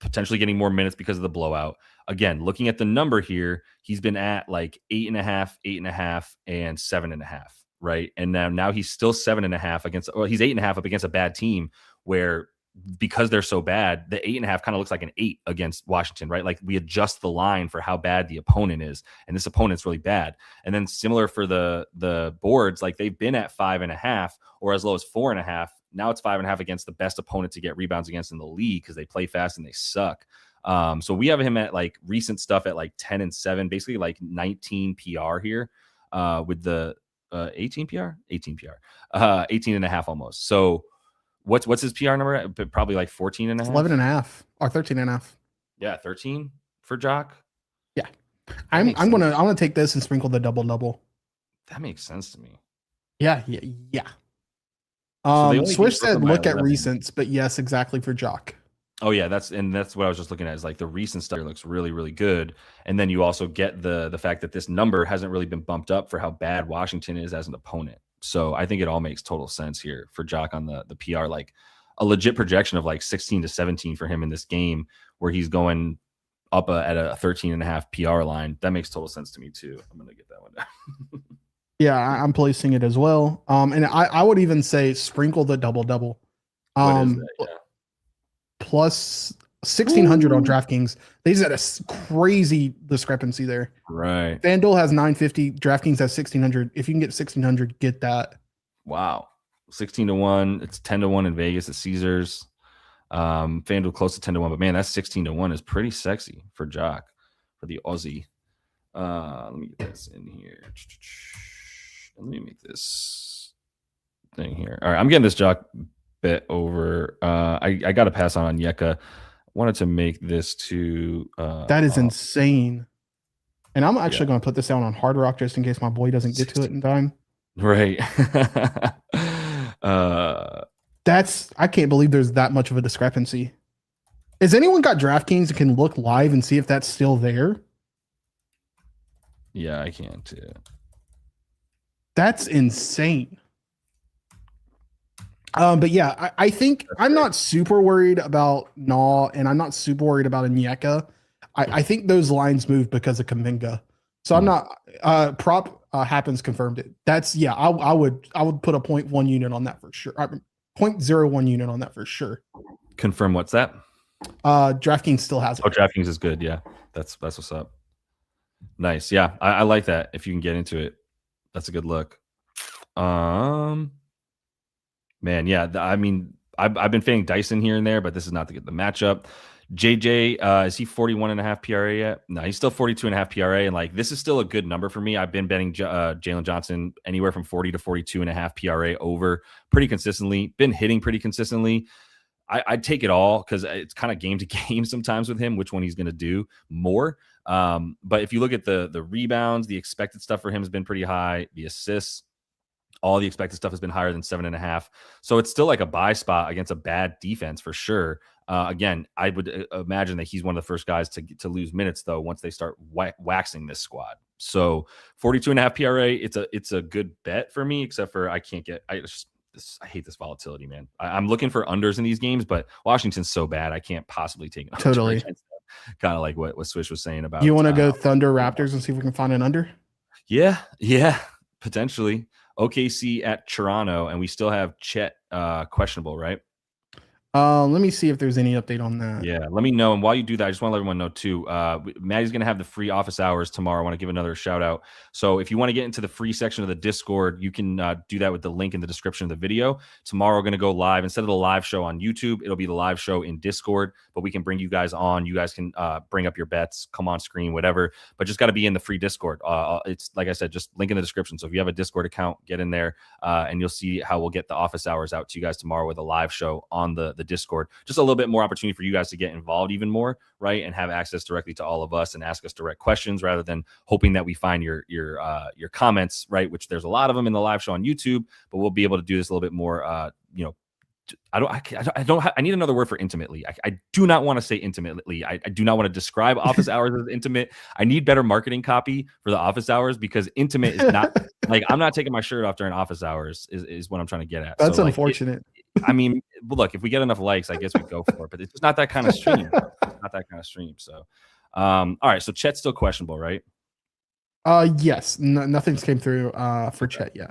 potentially getting more minutes because of the blowout. Again, looking at the number here, he's been at like 8.5, 8.5, and 7.5. Right. And now he's still 7.5 against, well, he's 8.5 up against a bad team where, because they're so bad, the 8.5 kind of looks like an 8 against Washington, right? Like we adjust the line for how bad the opponent is. And this opponent's really bad. And then similar for the boards, like they've been at 5.5 or as low as 4.5. Now it's 5.5 against the best opponent to get rebounds against in the league because they play fast and they suck. So we have him at like recent stuff at like 10 and 7, basically like 19 PR here with the 18 PR, 18.5 almost. So what's his PR number? Probably like 14.5, 11.5 or 13.5. Yeah, 13 for Jock. Yeah, I'm gonna take this and sprinkle the double. That makes sense to me. Yeah. Swish said look at recents, but yes, exactly for Jock. Oh yeah, that's what I was just looking at, is like the recent stuff looks really, really good. And then you also get the fact that this number hasn't really been bumped up for how bad Washington is as an opponent. So I think it all makes total sense here for Jock on the PR, like a legit projection of like 16 to 17 for him in this game where he's going up at a 13.5 PR line. That makes total sense to me too. I'm going to get that one down. Yeah, I'm placing it as well. And I would even say sprinkle the double. What is that? Yeah. Plus 1,600 on DraftKings. They's at a crazy discrepancy there. Right. FanDuel has 950. DraftKings has 1,600. If you can get 1,600, get that. Wow. 16 to 1. It's 10 to 1 in Vegas at Caesars. FanDuel close to 10 to 1. But man, that 16 to 1 is pretty sexy for Jock, for the Aussie. Let me get this in here. Let me make this thing here. All right. I'm getting this Jock bet over. I got to pass on Onyeka. Wanted to make this to that is insane. And I'm actually going to put this down on Hard Rock just in case my boy doesn't get to it in time. Right. I can't believe there's that much of a discrepancy. Has anyone got DraftKings and can look live and see if that's still there? Yeah, I can too. That's insane. But yeah, I think I'm not super worried about Naw, and I'm not super worried about Onyeka. I think those lines moved because of Kuminga. So I'm not prop happens confirmed it. That's I would put a 0.1 unit on that for sure. 0.01 unit on that for sure. Confirm what's that? DraftKings still has it. Oh, DraftKings is good. Yeah. That's what's up. Nice. Yeah. I like that. If you can get into it, that's a good look. Man, yeah. I mean, I've been fading Dyson here and there, but this is not the matchup. JJ, is he 41.5 PRA yet? No, he's still 42.5 PRA. And like, this is still a good number for me. I've been betting Jalen Johnson anywhere from 40 to 42.5 PRA over pretty consistently, been hitting pretty consistently. I'd take it all because it's kind of game to game sometimes with him, which one he's going to do more. But if you look at the rebounds, the expected stuff for him has been pretty high. The assists, All the expected stuff has been higher than 7.5. So it's still like a buy spot against a bad defense for sure. Again, I would imagine that he's one of the first guys to lose minutes though once they start waxing this squad. So 42.5 PRA, it's a good bet for me, except for I can't get I hate this volatility, man. I'm looking for unders in these games, but Washington's so bad I can't possibly take an Totally. Kind of like what Swish was saying about. You want to go Thunder Raptors and see if we can find an under? Yeah, potentially. OKC at Toronto, and we still have Chet questionable, right? Let me see if there's any update on that. Yeah, let me know. And while you do that, I just want to let everyone know too. Maddie's going to have the free office hours tomorrow. I want to give another shout out. So if you want to get into the free section of the Discord, you can do that with the link in the description of the video. Tomorrow, we're going to go live. Instead of the live show on YouTube, it'll be the live show in Discord. But we can bring you guys on. You guys can bring up your bets, come on screen, whatever. But just got to be in the free Discord. It's like I said, just link in the description. So if you have a Discord account, get in there, and you'll see how we'll get the office hours out to you guys tomorrow with a live show on the Discord. Just a little bit more opportunity for you guys to get involved even more, right? And have access directly to all of us and ask us direct questions rather than hoping that we find your comments, right? Which there's a lot of them in the live show on YouTube, but we'll be able to do this a little bit more, I need another word for intimately. I do not want to say intimately. I do not want to describe office hours as intimate. I need better marketing copy for the office hours because intimate is not like I'm not taking my shirt off during office hours is what I'm trying to get at. That's so, unfortunate. I mean, look, if we get enough likes, I guess we go for it, but it's just not that kind of stream. Not that kind of stream. So, all right. So Chet's still questionable, right? Yes. Nothing's came through for Chet yet.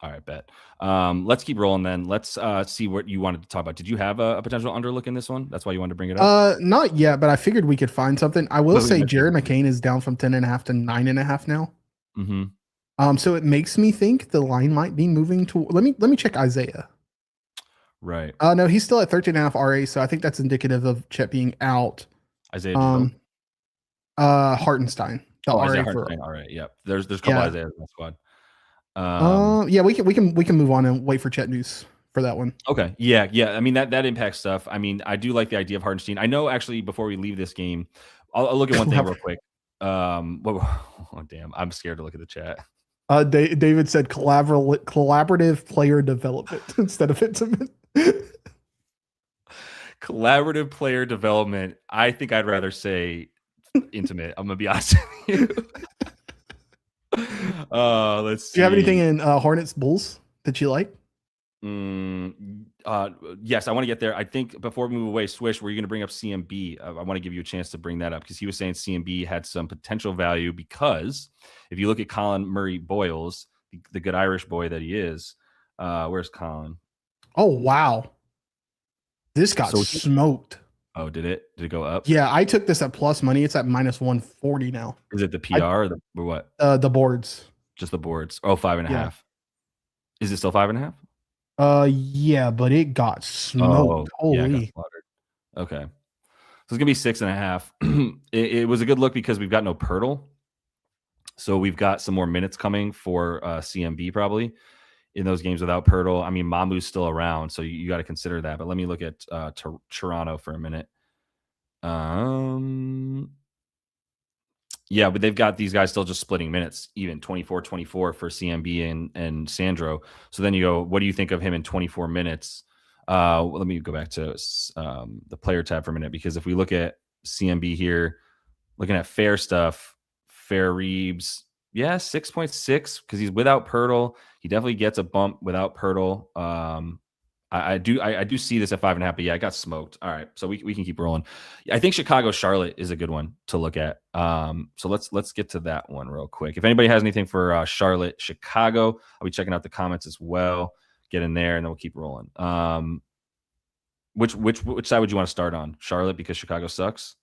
All right, bet. Let's keep rolling then. Let's see what you wanted to talk about. Did you have a potential underlook in this one? That's why you wanted to bring it up? Not yet, but I figured we could find something. I will say Jared McCain is down from 10.5 to 9.5 now. Mm-hmm. So it makes me think the line might be moving to. Let me check Isaiah. Right. No, he's still at 13.5 RA, so I think that's indicative of Chet being out. Isaiah. Hartenstein. Isaiah Hartenstein. All right. Yep. There's a couple Isaiahs in the squad. Yeah, we can move on and wait for Chet news for that one. Okay. Yeah. I mean that impacts stuff. I mean, I do like the idea of Hartenstein. I know actually before we leave this game, I'll look at one thing real quick. Oh damn, I'm scared to look at the chat. David said collaborative player development instead of intimate. Collaborative player development. I think I'd rather say intimate. I'm gonna be honest with you. Let's see. Do you have anything in Hornets Bulls that you like? Yes, I want to get there. I think before we move away, Swish, were you going to bring up CMB? I want to give you a chance to bring that up because he was saying CMB had some potential value because if you look at Colin Murray Boyles, the good Irish boy that he is, where's Colin? Oh, wow. This got smoked. Oh, did it? Did it go up? Yeah, I took this at plus money. It's at minus 140 now. Is it the PR or what? The boards. Just the boards. Oh, 5.5. Yeah. Is it still 5.5? Yeah, but it got smoked. Holy. Yeah, it got slaughtered. Okay. So it's gonna be 6.5. It was a good look because we've got no Pirtle. So we've got some more minutes coming for CMB probably in those games without Pirtle. I mean, Mamu's still around, so you got to consider that. But let me look at Toronto for a minute. Yeah, but they've got these guys still just splitting minutes, even 24-24 for CMB and Sandro. So then you go, what do you think of him in 24 minutes? Let me go back to the player tab for a minute, because if we look at CMB here, looking at fair stuff, fair Reeves, yeah, 6.6 because he's without Pirtle. He definitely gets a bump without Pirtle. I do see this at 5.5, but yeah, I got smoked. All right, so we can keep rolling. I think Chicago Charlotte is a good one to look at. So let's get to that one real quick. If anybody has anything for Charlotte Chicago, I'll be checking out the comments as well. Get in there, and then we'll keep rolling. Which side would you want to start on? Charlotte because Chicago sucks.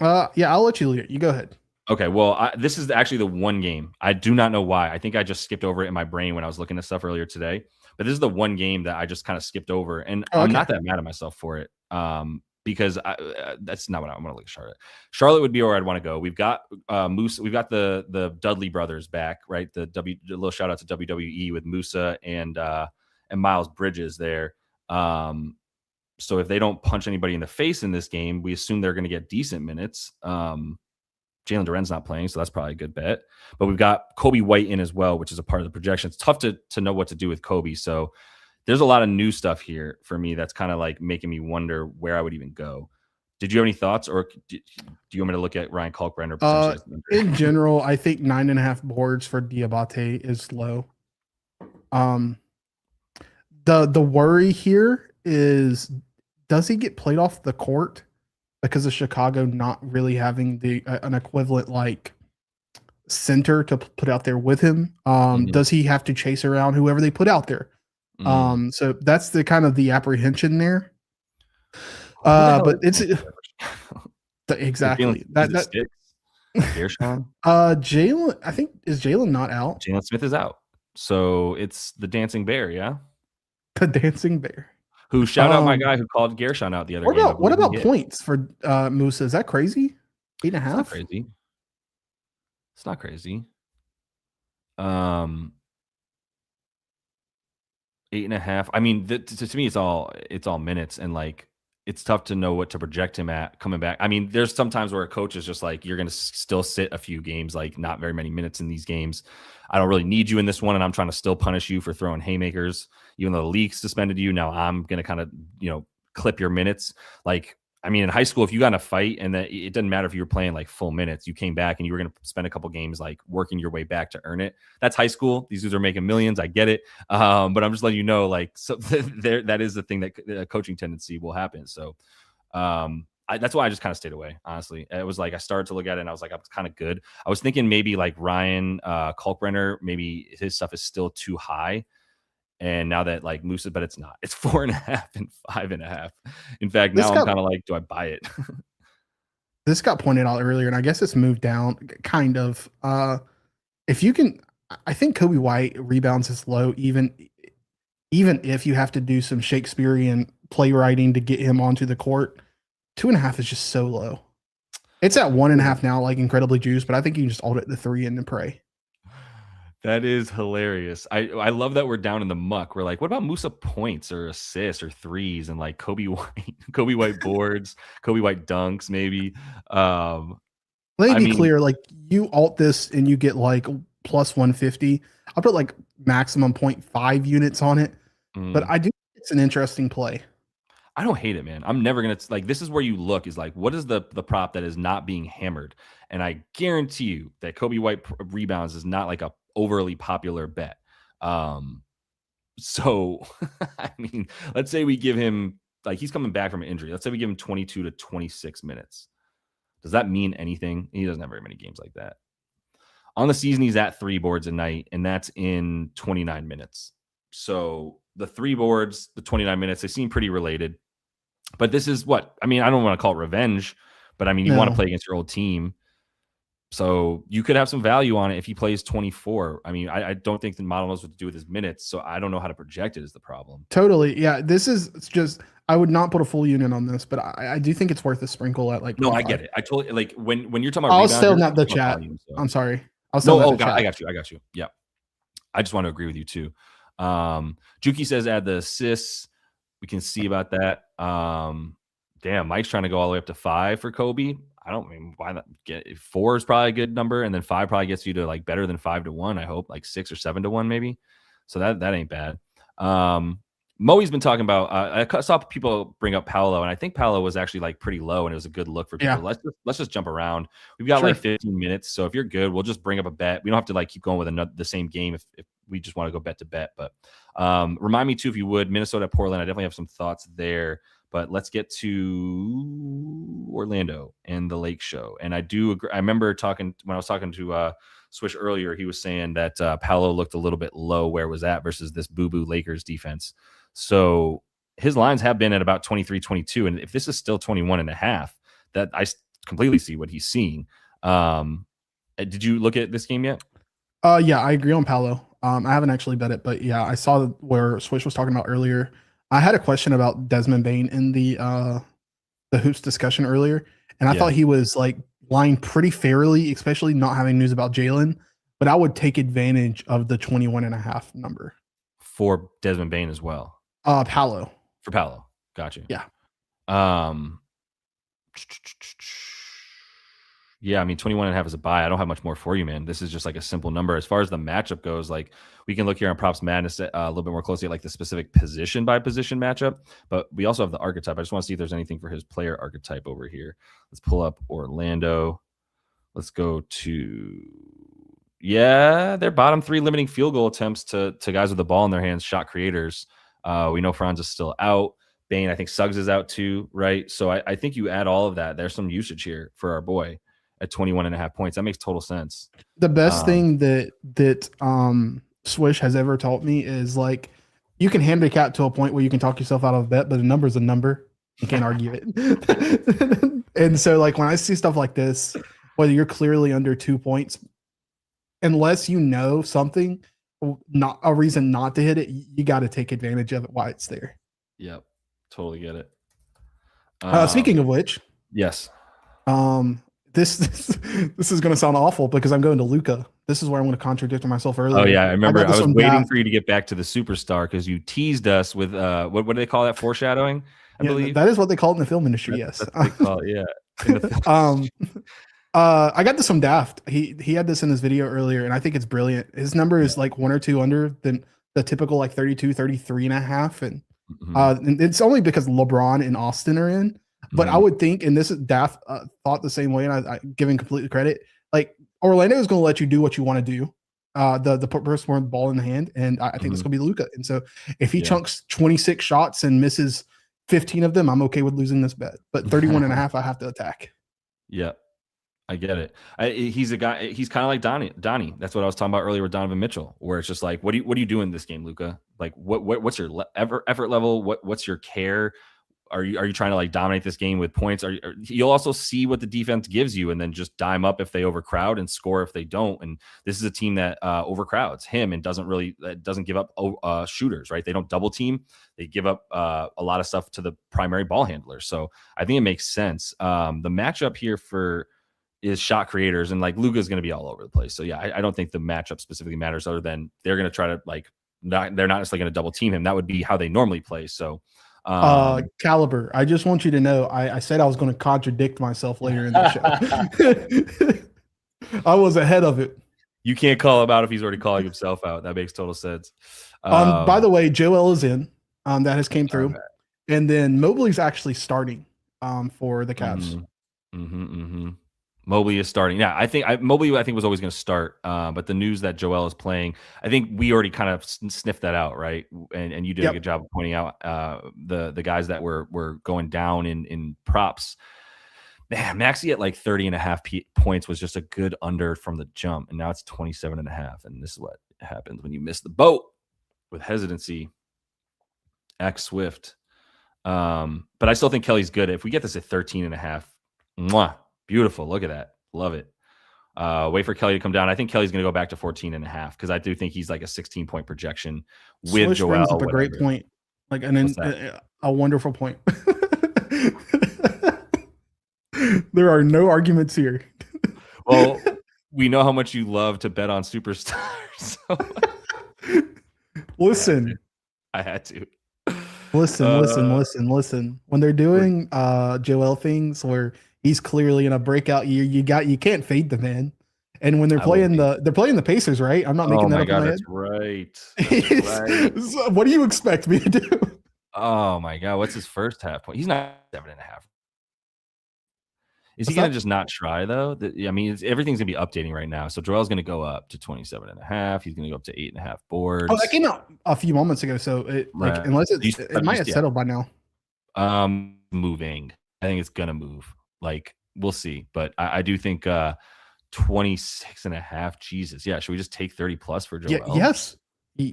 Yeah, I'll let you lead it. You go ahead. Okay, well, this is actually the one game. I do not know why. I think I just skipped over it in my brain when I was looking at stuff earlier today. But this is the one game that I just kind of skipped over. And I'm not that mad at myself for it because that's not what I'm going to look at Charlotte. Charlotte would be where I'd want to go. We've got Musa. We've got the Dudley brothers back, right? The little shout out to WWE with Musa and Miles Bridges there. So if they don't punch anybody in the face in this game, we assume they're going to get decent minutes. Jalen Duren's not playing, so that's probably a good bet. But we've got Kobe White in as well, which is a part of the projection. It's tough to know what to do with Kobe. So there's a lot of new stuff here for me that's kind of like making me wonder where I would even go. Did you have any thoughts, or do you want me to look at Ryan Kalkbrenner potentially? In general, I think 9.5 boards for Diabate is low. The worry here is, does he get played off the court because of Chicago not really having an equivalent like center to put out there with him? Does he have to chase around whoever they put out there? So that's the kind of the apprehension there. But it's exactly that. Gershon? Jalen, I think, is Jalen not out? Jalen Smith is out. So it's the dancing bear, yeah? The dancing bear. Who shout out my guy who called Gershon out the other game. What about points for Musa? Is that crazy? 8.5? It's not crazy. It's not crazy. 8.5. I mean, to me, it's all minutes, and like it's tough to know what to project him at coming back. I mean, there's sometimes where a coach is just like, you're going to still sit a few games, like not very many minutes in these games. I don't really need you in this one, and I'm trying to still punish you for throwing haymakers, even though the league suspended you. Now I'm going to kind of, clip your minutes. Like, I mean, in high school, if you got in a fight and that it doesn't matter if you were playing like full minutes, you came back and you were going to spend a couple games like working your way back to earn it. That's high school. These dudes are making millions. I get it. But I'm just letting you know, like, so that is the thing that a coaching tendency will happen. So that's why I just kind of stayed away, honestly. It was like I started to look at it and I was like, I'm kind of good. I was thinking maybe like Ryan Kalkbrenner, maybe his stuff is still too high. And now that like Musa, but it's not. It's 4.5 and 5.5. In fact, now I'm kind of like, do I buy it? This got pointed out earlier, and I guess it's moved down kind of. If you can, I think Kobe White rebounds is low, even if you have to do some Shakespearean playwriting to get him onto the court. 2.5 is just so low. It's at 1.5 now, like incredibly juiced, but I think you can just hold it to 3 and then pray. That is hilarious. I love that we're down in the muck. We're like, what about Musa points or assists or threes and like Kobe White boards, Kobe White dunks, maybe. Let me be clear, like you alt this and you get like plus 150. I'll put like maximum 0.5 units on it. But I do think it's an interesting play. I don't hate it, man. I'm never going to like, this is where you look is like, what is the prop that is not being hammered? And I guarantee you that Kobe White rebounds is not like a overly popular bet. So, I mean, let's say we give him, like he's coming back from an injury. Let's say we give him 22 to 26 minutes. Does that mean anything? He doesn't have very many games like that. On the season, he's at 3 boards a night, and that's in 29 minutes. So the 3 boards, the 29 minutes, they seem pretty related. But this is what, I mean, I don't want to call it revenge, but I mean, you want to play against your old team. So you could have some value on it if he plays 24. I mean, I don't think the model knows what to do with his minutes, so I don't know how to project it is the problem. Totally. Yeah, this is just, I would not put a full unit on this, but I do think it's worth a sprinkle at like 25. No, I get it. I totally, like when you're talking about I'll still not the chat. Volume, so. I'm sorry. I got you. Yeah. I just want to agree with you too. Juki says add the assists. We can see about that. Damn, Mike's trying to go all the way up to 5 for Kobe. I don't mean why not get 4 is probably a good number, and then 5 probably gets you to like better than 5 to 1. I hope like 6 or 7 to 1 maybe. So that ain't bad. Moe's been talking about. I saw people bring up Paolo, and I think Paolo was actually like pretty low, and it was a good look for people. Yeah. Let's just jump around. We've got like 15 minutes, so if you're good, we'll just bring up a bet. We don't have to like keep going with the same game if we just want to go bet to bet. But remind me too, if you would, Minnesota, Portland. I definitely have some thoughts there. But let's get to Orlando and the Lake Show. And I do agree. I remember when I was talking to Swish earlier, he was saying that Paolo looked a little bit low where it was at versus this boo-boo Lakers defense. So his lines have been at about 23, 22. And if this is still 21.5, that I completely see what he's seeing. Did you look at this game yet? Yeah, I agree on Paolo. I haven't actually bet it, but yeah, I saw where Swish was talking about earlier. I had a question about Desmond Bane in the hoops discussion earlier, and I thought he was like lying pretty fairly, especially not having news about Jalen. But I would take advantage of the 21.5 number for Desmond Bane as well. Paolo. For Paolo, gotcha. Yeah. Yeah, I mean, 21.5 is a buy. I don't have much more for you, man. This is just like a simple number. As far as the matchup goes, like we can look here on PropsMadness a little bit more closely at like the specific position by position matchup, but we also have the archetype. I just want to see if there's anything for his player archetype over here. Let's pull up Orlando. Let's go to, yeah, their bottom 3 limiting field goal attempts to guys with the ball in their hands, shot creators. We know Franz is still out. Bane, I think Suggs is out too, right? So I think you add all of that. There's some usage here for our boy at 21.5 points. That makes total sense. The best thing that Swish has ever taught me is like you can handicap to a point where you can talk yourself out of a bet, but a number is a number. You can't argue it. And so like when I see stuff like this, whether you're clearly under 2 points, unless you know something, not a reason not to hit it, you got to take advantage of it while it's there. Yep, totally get it. Speaking of which, yes. This is going to sound awful because I'm going to Luca. This is where I'm going to contradict myself earlier. Oh yeah, I remember. I was waiting for you to get back to the superstar because you teased us with what do they call that? Foreshadowing, I believe. That is what they call it in the film industry. Yes, that's what they call it, yeah. I got this from Daft. He had this in his video earlier, and I think it's brilliant. His number is like 1 or 2 under than the typical like 32, 33 and a half. And and it's only because LeBron and Austin are in. But I would think, and this is Daft thought the same way, and I give him complete credit. Like Orlando is going to let you do what you want to do. The person with the ball in the hand, and I think it's going to be Luka. And so if he chunks 26 shots and misses 15 of them, I'm okay with losing this bet. But 31.5, I have to attack. Yeah, I get it. He's a guy. He's kind of like Donnie. That's what I was talking about earlier with Donovan Mitchell, where it's just like, what do you do in this game, Luka? Like, what's your effort level? What's your care? Are you trying to like dominate this game with points? You'll also see what the defense gives you and then just dime up if they overcrowd and score if they don't. And this is a team that overcrowds him and doesn't give up shooters, right? They don't double team. They give up a lot of stuff to the primary ball handler. So I think it makes sense. The matchup here is shot creators, and like Luka's going to be all over the place. So yeah, I don't think the matchup specifically matters other than they're going to try to they're not necessarily going to double team him. That would be how they normally play. So Caliber, I just want you to know I said I was going to contradict myself later in the show. I was ahead of it. You can't call him out if he's already calling himself out. That makes total sense. By the way, Joel is in. That has came through. And then Mobley's actually starting for the Cavs. Mobley is starting. Yeah, I think Mobley was always going to start. But the news that Joel is playing, I think we already kind of sniffed that out, right? And you did a good job of pointing out the guys that were going down in props. Man, Maxey at like 30.5 points was just a good under from the jump, and now it's 27.5. And this is what happens when you miss the boat with hesitancy. X Swift. But I still think Kelly's good. If we get this at 13.5, mwah. Beautiful. Look at that. Love it. Wait for Kelly to come down. I think Kelly's going to go back to 14.5 because I do think he's like a 16-point projection with Swish Joel. Brings up a great point. Like a wonderful point. There are no arguments here. Well, we know how much you love to bet on superstars. So. Listen. I had to. Listen. When they're doing Joel things where he's clearly in a breakout year, you can't fade the man. And when they're playing the Pacers, right? I'm not making that up. Oh my God, that's right. So what do you expect me to do? Oh my God, what's his first half point? He's not 7.5. Is he going to just not try though? I mean, everything's going to be updating right now. So Joel's going to go up to 27.5. He's going to go up to 8.5 boards. Oh, that came out a few moments ago. So unless it might have settled by now. Moving. I think it's going to move. Like we'll see, but I do think 26.5. Jesus. Yeah. Should we just take 30 plus for Joel? Yeah, yes.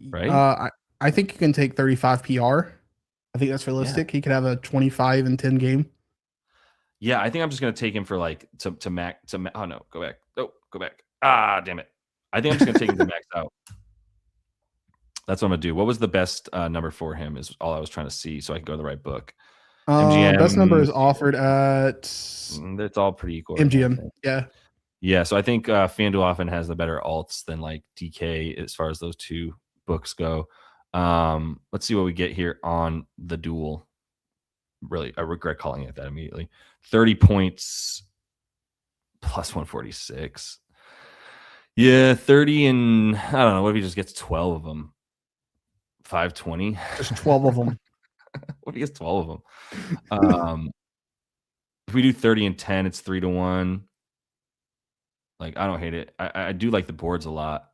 Right. I think you can take 35 PR. I think that's realistic. Yeah. He could have a 25 and 10 game. Yeah, I think I'm just gonna take him for like to max. Oh no, go back. Oh, go back. Ah, damn it. I think I'm just gonna take him to max out. That's what I'm gonna do. What was the best number for him? Is all I was trying to see, so I can go to the right book. MGM. Best number is offered at. It's all pretty equal. MGM. Yeah. So I think FanDuel often has the better alts than like DK as far as those two books go. Let's see what we get here on the duel. Really, I regret calling it that immediately. 30 points plus 146. Yeah, 30 and I don't know. What if he just gets 12 of them? 520. Just 12 of them. What if he gets 12 of them? If we do 30 and 10, it's 3-1. Like, I don't hate it. I do like the boards a lot.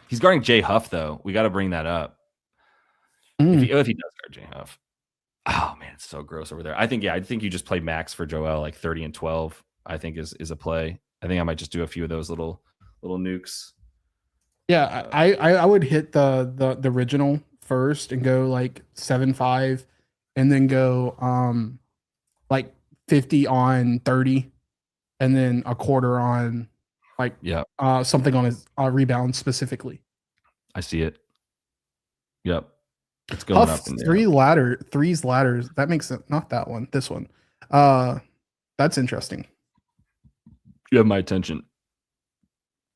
He's guarding Jay Huff, though. We got to bring that up. If he does guard Jay Huff. Oh, man, it's so gross over there. I think you just play max for Joel, like 30 and 12, I think is a play. I think I might just do a few of those little nukes. Yeah, I would hit the original first and go like 7-5 and then go like 50 on 30 and then a quarter on like something on his rebound specifically. I see it. Yep. It's going Huff, up in there. Threes ladders. That makes it not that one. This one. That's interesting. You have my attention.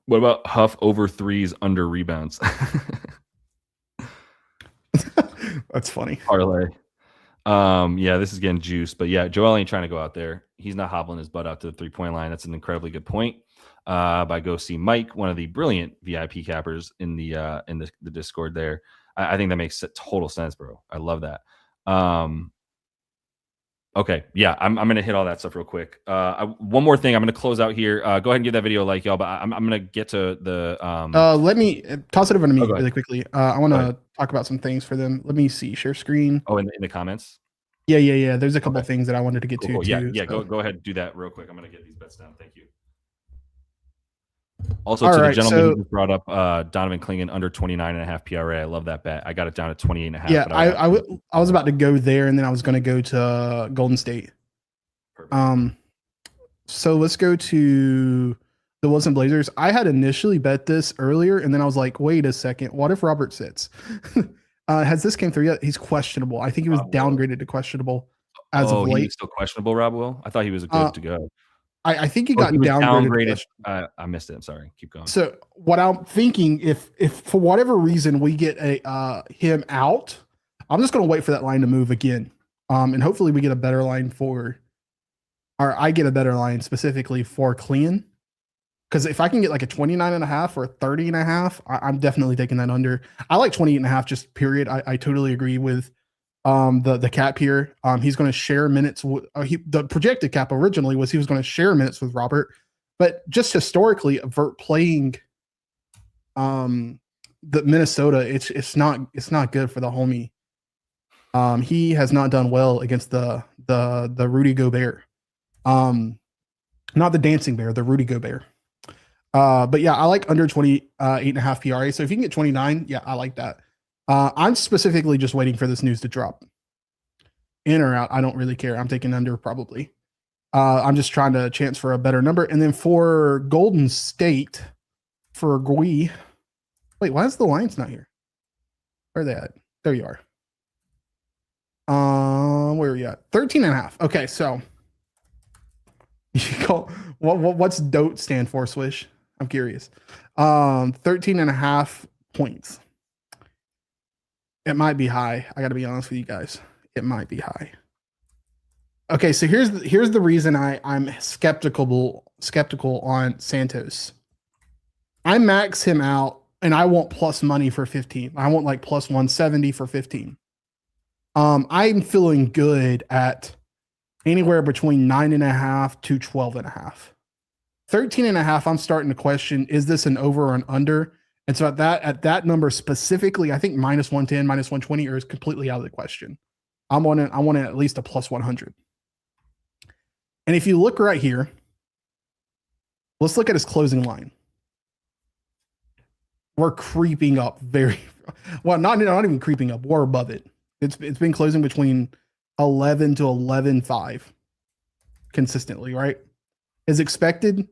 What about Huff over threes under rebounds? That's funny. Parlay. Yeah, this is getting juice, but yeah, Joel ain't trying to go out there. He's not hobbling his butt out to the 3-point line. That's an incredibly good point. By Go See Mike, one of the brilliant VIP cappers in the Discord there. I think that makes total sense, bro. I love that. Okay, yeah, I'm gonna hit all that stuff real quick. One more thing, I'm gonna close out here. Go ahead and give that video a like, y'all. But I'm gonna get to the. Let me toss it over to me really quickly. I want to talk about some things for them. Let me see. Share screen. Oh, in the comments. Yeah. There's a couple of things that I wanted to get to. Cool. Too, yeah. so. Go ahead and do that real quick. I'm gonna get these bets down. Thank you. Also, to the gentleman who just brought up Donovan Clingan under 29.5 PRA. I love that bet. I got it down to 28.5. Yeah, I was about to go there, and then I was going to go to Golden State. Perfect. So let's go to the Wilson Blazers. I had initially bet this earlier, and then I was like, wait a second. What if Robert sits? Has this came through yet? He's questionable. I think he was downgraded to questionable as of late. He's still questionable, Rob Will? I thought he was good to go. I think he got downgraded. I missed it. I'm sorry. Keep going. So what I'm thinking, if for whatever reason we get him out, I'm just going to wait for that line to move again, and hopefully we get a better line I get a better line specifically for Clean, because if I can get like a 29.5 or a 30.5, I'm definitely taking that under. I like 28.5 just period. I totally agree with the cap here. He's going to share minutes. The projected cap originally was he was going to share minutes with Robert, but just historically, Vert playing the Minnesota, it's not good for the homie. He has not done well against the Rudy Gobert, not the dancing bear, the Rudy Gobert. But yeah, I like under 28.5 PRA. So if you can get 29, yeah, I like that. I'm specifically just waiting for this news to drop. In or out, I don't really care. I'm taking under probably. I'm just trying to chance for a better number. And then for Golden State, for Gui. Wait, why is the Lions not here? Where are they at? There you are. Where are you at? 13.5. Okay, so you call what's DOTE stand for, Swish? I'm curious. 13.5 points. It might be high. I got to be honest with you guys. It might be high. Okay, so here's the reason I'm skeptical on Santos. I max him out, and I want plus money for 15. I want like plus 170 for 15. I'm feeling good at anywhere between 9.5 to 12.5. 13.5, I'm starting to question, is this an over or an under? And so at that number specifically, I think minus 110, minus 120 is completely out of the question. I want at least a plus 100. And if you look right here, let's look at his closing line. We're creeping up very well, not even creeping up. We're above it. It's been closing between 11 to 11.5 consistently, right? As expected,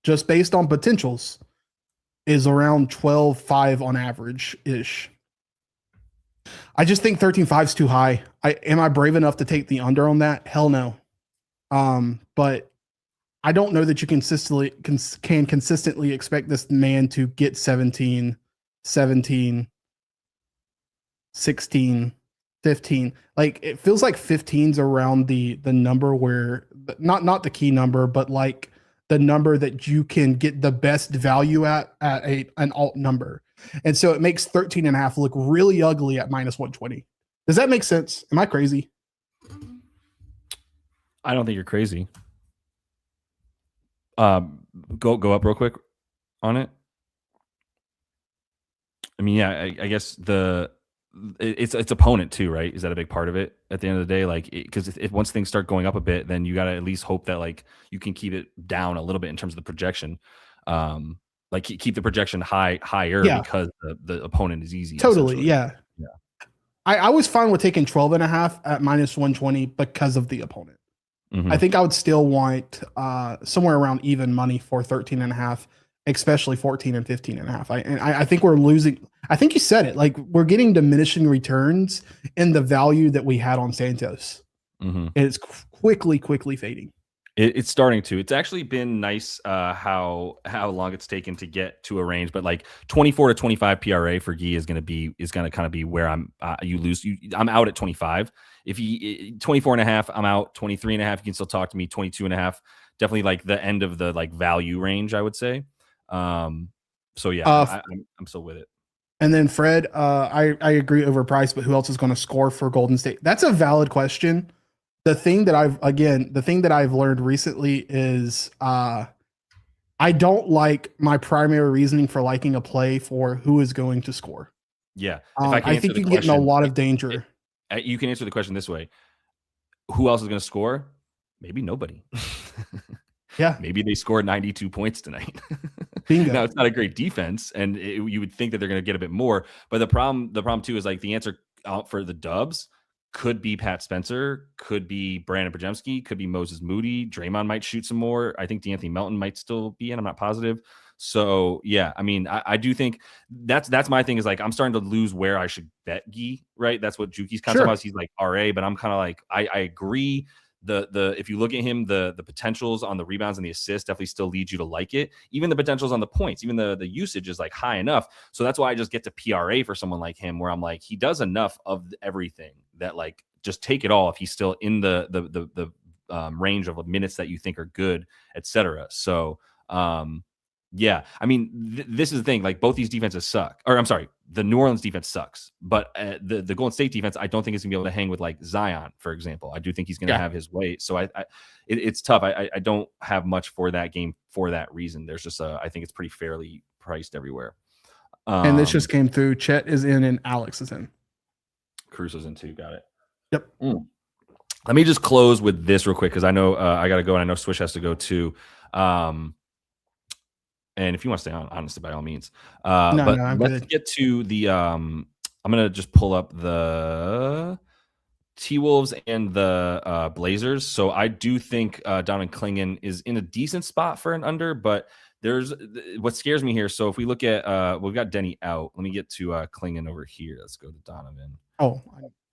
just based on potentials, is around 12.5 on average ish. I just think 13.5 is too high. Am I brave enough to take the under on that? Hell no. But I don't know that you can consistently expect this man to get 17, 16, 15. Like it feels like 15's around the number where not the key number, but like the number that you can get the best value at an alt number. And so it makes 13.5 look really ugly at minus 120. Does that make sense? Am I crazy? I don't think you're crazy. Go up real quick on it. I mean, yeah, I guess it's opponent too, right? Is that a big part of it at the end of the day? Like, because if once things start going up a bit, then you got to at least hope that like you can keep it down a little bit in terms of the projection. Like keep the projection higher because the opponent is easy. Totally, yeah. I was fine with taking 12.5 at minus 120 because of the opponent. Mm-hmm. I think I would still want somewhere around even money for 13.5, especially 14 and 15.5. I think we're losing. I think you said it. Like we're getting diminishing returns in the value that we had on Santos. Mm-hmm. And it's quickly fading. It's starting to. It's actually been nice how long it's taken to get to a range, but like 24 to 25 PRA for Guy is going to kind of be where I'm. I'm out at 25. If he 24.5, I'm out. 23.5, you can still talk to me. 22.5, definitely like the end of the like value range, I would say. So yeah, I'm still with it. And then Fred, I agree overpriced, but who else is going to score for Golden State? That's a valid question. The thing that I've learned recently is I don't like my primary reasoning for liking a play for who is going to score. Yeah. I think you can get in a lot of danger. You can answer the question this way. Who else is going to score? Maybe nobody. Yeah. Maybe they scored 92 points tonight. Bingo. Now, it's not a great defense, and you would think that they're going to get a bit more. But the problem too is like the answer out for the Dubs could be Pat Spencer, could be Brandon Pajemski, could be Moses Moody. Draymond might shoot some more. I think DeAnthony Melton might still be in. I'm not positive. So yeah, I mean, I do think that's my thing is like I'm starting to lose where I should bet Guy, right? That's what Juki's kind of about. He's like RA, but I'm kind of like I agree. The if you look at him, the potentials on the rebounds and the assists definitely still lead you to like it. Even the potentials on the points, even the usage is like high enough. So that's why I just get to PRA for someone like him, where I'm like, he does enough of everything that like just take it all if he's still in the range of minutes that you think are good, etc. So yeah, I mean, this is the thing. Like both these defenses suck. Or I'm sorry, the New Orleans defense sucks, but the Golden State defense, I don't think is gonna be able to hang with like Zion, for example. I do think he's gonna have his way. So it's tough. I don't have much for that game for that reason. There's just I think it's pretty fairly priced everywhere. And this just came through. Chet is in and Alex is in. Caruso's in too. Got it. Yep. Let me just close with this real quick because I know I got to go and I know Swish has to go too. And if you want to stay on, honestly, by all means. Let's get to the I'm going to just pull up the T-Wolves and the Blazers. So I do think Donovan Clingan is in a decent spot for an under, but there's what scares me here. So if we look at we've got Denny out. Let me get to Clingan over here. Let's go to Donovan. Oh,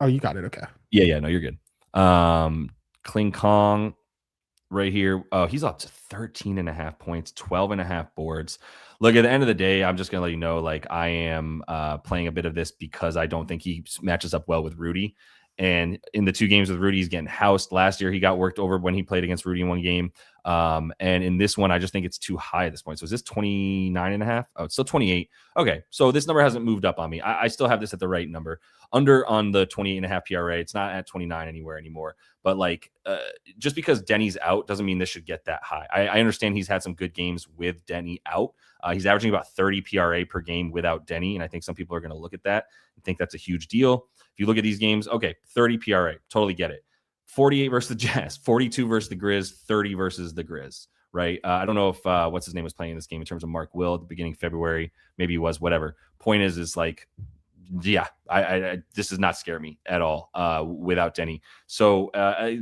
you got it. Okay. Yeah, no, you're good. Kling Kong right here. Oh, he's up to 13.5 points, 12.5 boards. Look, at the end of the day, I'm just going to let you know, like, I am playing a bit of this because I don't think he matches up well with Rudy. And in the two games with Rudy, he's getting housed. Last year, he got worked over when he played against Rudy in one game. And in this one, I just think it's too high at this point. So is this 29.5? Oh, it's still 28. Okay, so this number hasn't moved up on me. I still have this at the right number. Under on the 28.5 PRA. It's not at 29 anywhere anymore. But like, just because Denny's out doesn't mean this should get that high. I understand he's had some good games with Denny out. He's averaging about 30 PRA per game without Denny. And I think some people are going to look at that and think that's a huge deal. If you look at these games, okay, 30 PRA, totally get it. 48 versus the Jazz, 42 versus the Grizz, 30 versus the Grizz, right? I don't know if what's his name was playing in this game in terms of Mark Will at the beginning of February. Maybe he was, whatever. Point is like, yeah, I this does not scare me at all without Denny. So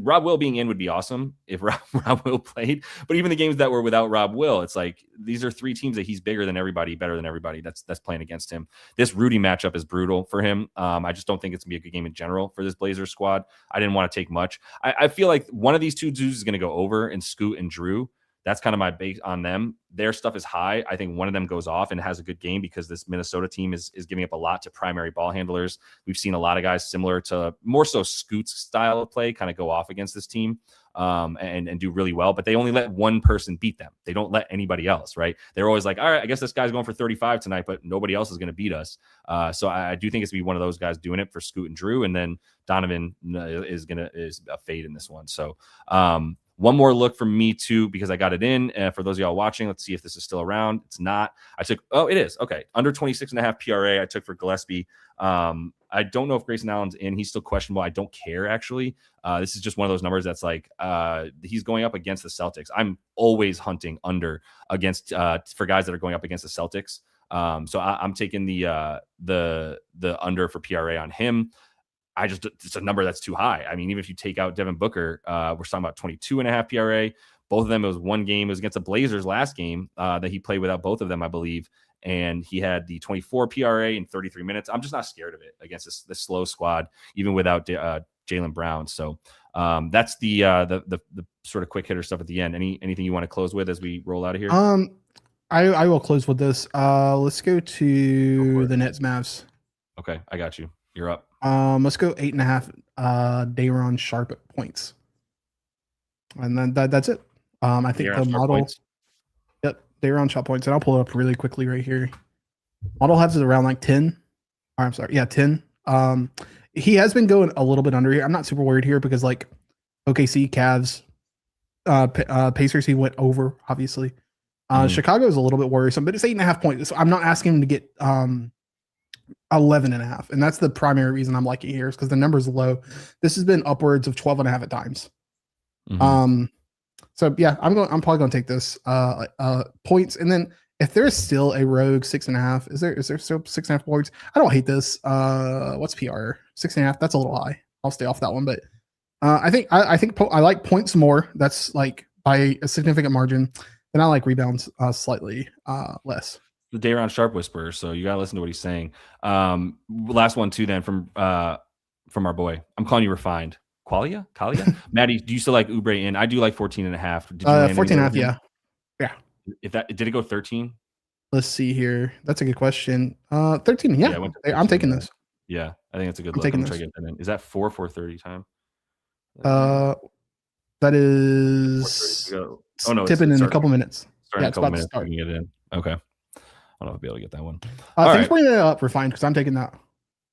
Rob Will being in would be awesome if Rob Will played. But even the games that were without Rob Will, it's like these are three teams that he's bigger than everybody, better than everybody that's playing against him. This Rudy matchup is brutal for him. I just don't think it's gonna be a good game in general for this Blazers squad. I didn't want to take much. I feel like one of these two dudes is gonna go over, and Scoot and Drew. That's kind of my base on them. Their stuff is high. I think one of them goes off and has a good game because this Minnesota team is giving up a lot to primary ball handlers. We've seen a lot of guys similar to more so Scoot's style of play kind of go off against this team. and do really well, but they only let one person beat them. They don't let anybody else, right? They're always like, all right, I guess this guy's going for 35 tonight, but nobody else is going to beat us. So I do think it's going to be one of those guys doing it for Scoot and Drew, and then Donovan is a fade in this one. So one more look from me too, because I got it in. For those of y'all watching, let's see if this is still around. It's not. It is. Okay. Under 26.5 PRA I took for Gillespie. I don't know if Grayson Allen's in. He's still questionable. I don't care, actually. This is just one of those numbers that's like he's going up against the Celtics. I'm always hunting under against for guys that are going up against the Celtics. So I'm taking the under for PRA on him. It's a number that's too high. I mean, even if you take out Devin Booker, we're talking about 22.5 PRA. Both of them, it was one game. It was against the Blazers last game that he played without both of them, I believe. And he had the 24 PRA in 33 minutes. I'm just not scared of it against this slow squad, even without Jaylen Brown. So that's the sort of quick hitter stuff at the end. Anything you want to close with as we roll out of here? I will close with this. Let's go to the Nets Mavs. Okay, I got you. You're up. Let's go 8.5 Day'Ron Sharp points. And then that's it. I think the model points. Yep, Day'Ron Sharp points. And I'll pull it up really quickly right here. Model has it around like 10. Or I'm sorry, yeah, 10. He has been going a little bit under here. I'm not super worried here because like OKC, Cavs, Pacers, he went over, obviously. Chicago is a little bit worrisome, but it's 8.5 points. So I'm not asking him to get 11.5, and that's the primary reason I'm liking here is because the number is low. This has been upwards of 12.5 at times. So yeah, I'm probably gonna take this points, and then if there's still a rogue 6.5, is there still 6.5 points? I don't hate this. What's PR 6.5? That's a little high. I'll stay off that one, but I think I like points more. That's like by a significant margin. And I like rebounds slightly less. The Day'Ron Sharp whisperer, so you gotta listen to what he's saying. Last one too, then from our boy. I'm calling you refined. Kalia? Matty, do you still like Oubre in? I do like 14.5. 14.5, yeah. If that did it go 13? Let's see here. That's a good question. 13, yeah. 13, I'm taking this. Yeah, I think it's a good look. I'm trying to get that in. Is that 4:30 time? That is tipping in a couple minutes. Yeah, it's about to start. Get it in. Okay. I don't know if I'll be able to get that one. Thanks for bringing it up, refined, because I'm taking that.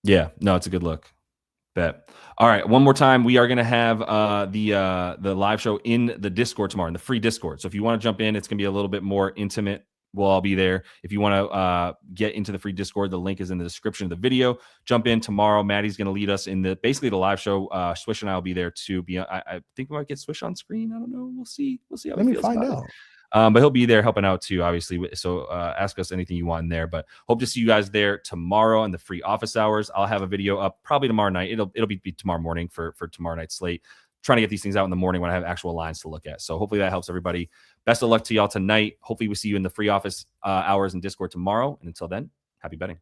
Yeah, no, it's a good look. Bet. All right, one more time. We are going to have the live show in the Discord tomorrow, in the free Discord. So if you want to jump in, it's going to be a little bit more intimate. We'll all be there. If you want to get into the free Discord, the link is in the description of the video. Jump in tomorrow. Maddie's going to lead us in basically the live show. Swish and I will be there too. I think we might get Swish on screen. I don't know. We'll see. How Let me find out. But he'll be there helping out too, obviously. So ask us anything you want in there. But hope to see you guys there tomorrow in the free office hours. I'll have a video up probably tomorrow night. It'll be tomorrow morning for tomorrow night's slate. Trying to get these things out in the morning when I have actual lines to look at. So hopefully that helps everybody. Best of luck to y'all tonight. Hopefully we see you in the free office hours and Discord tomorrow. And until then, happy betting.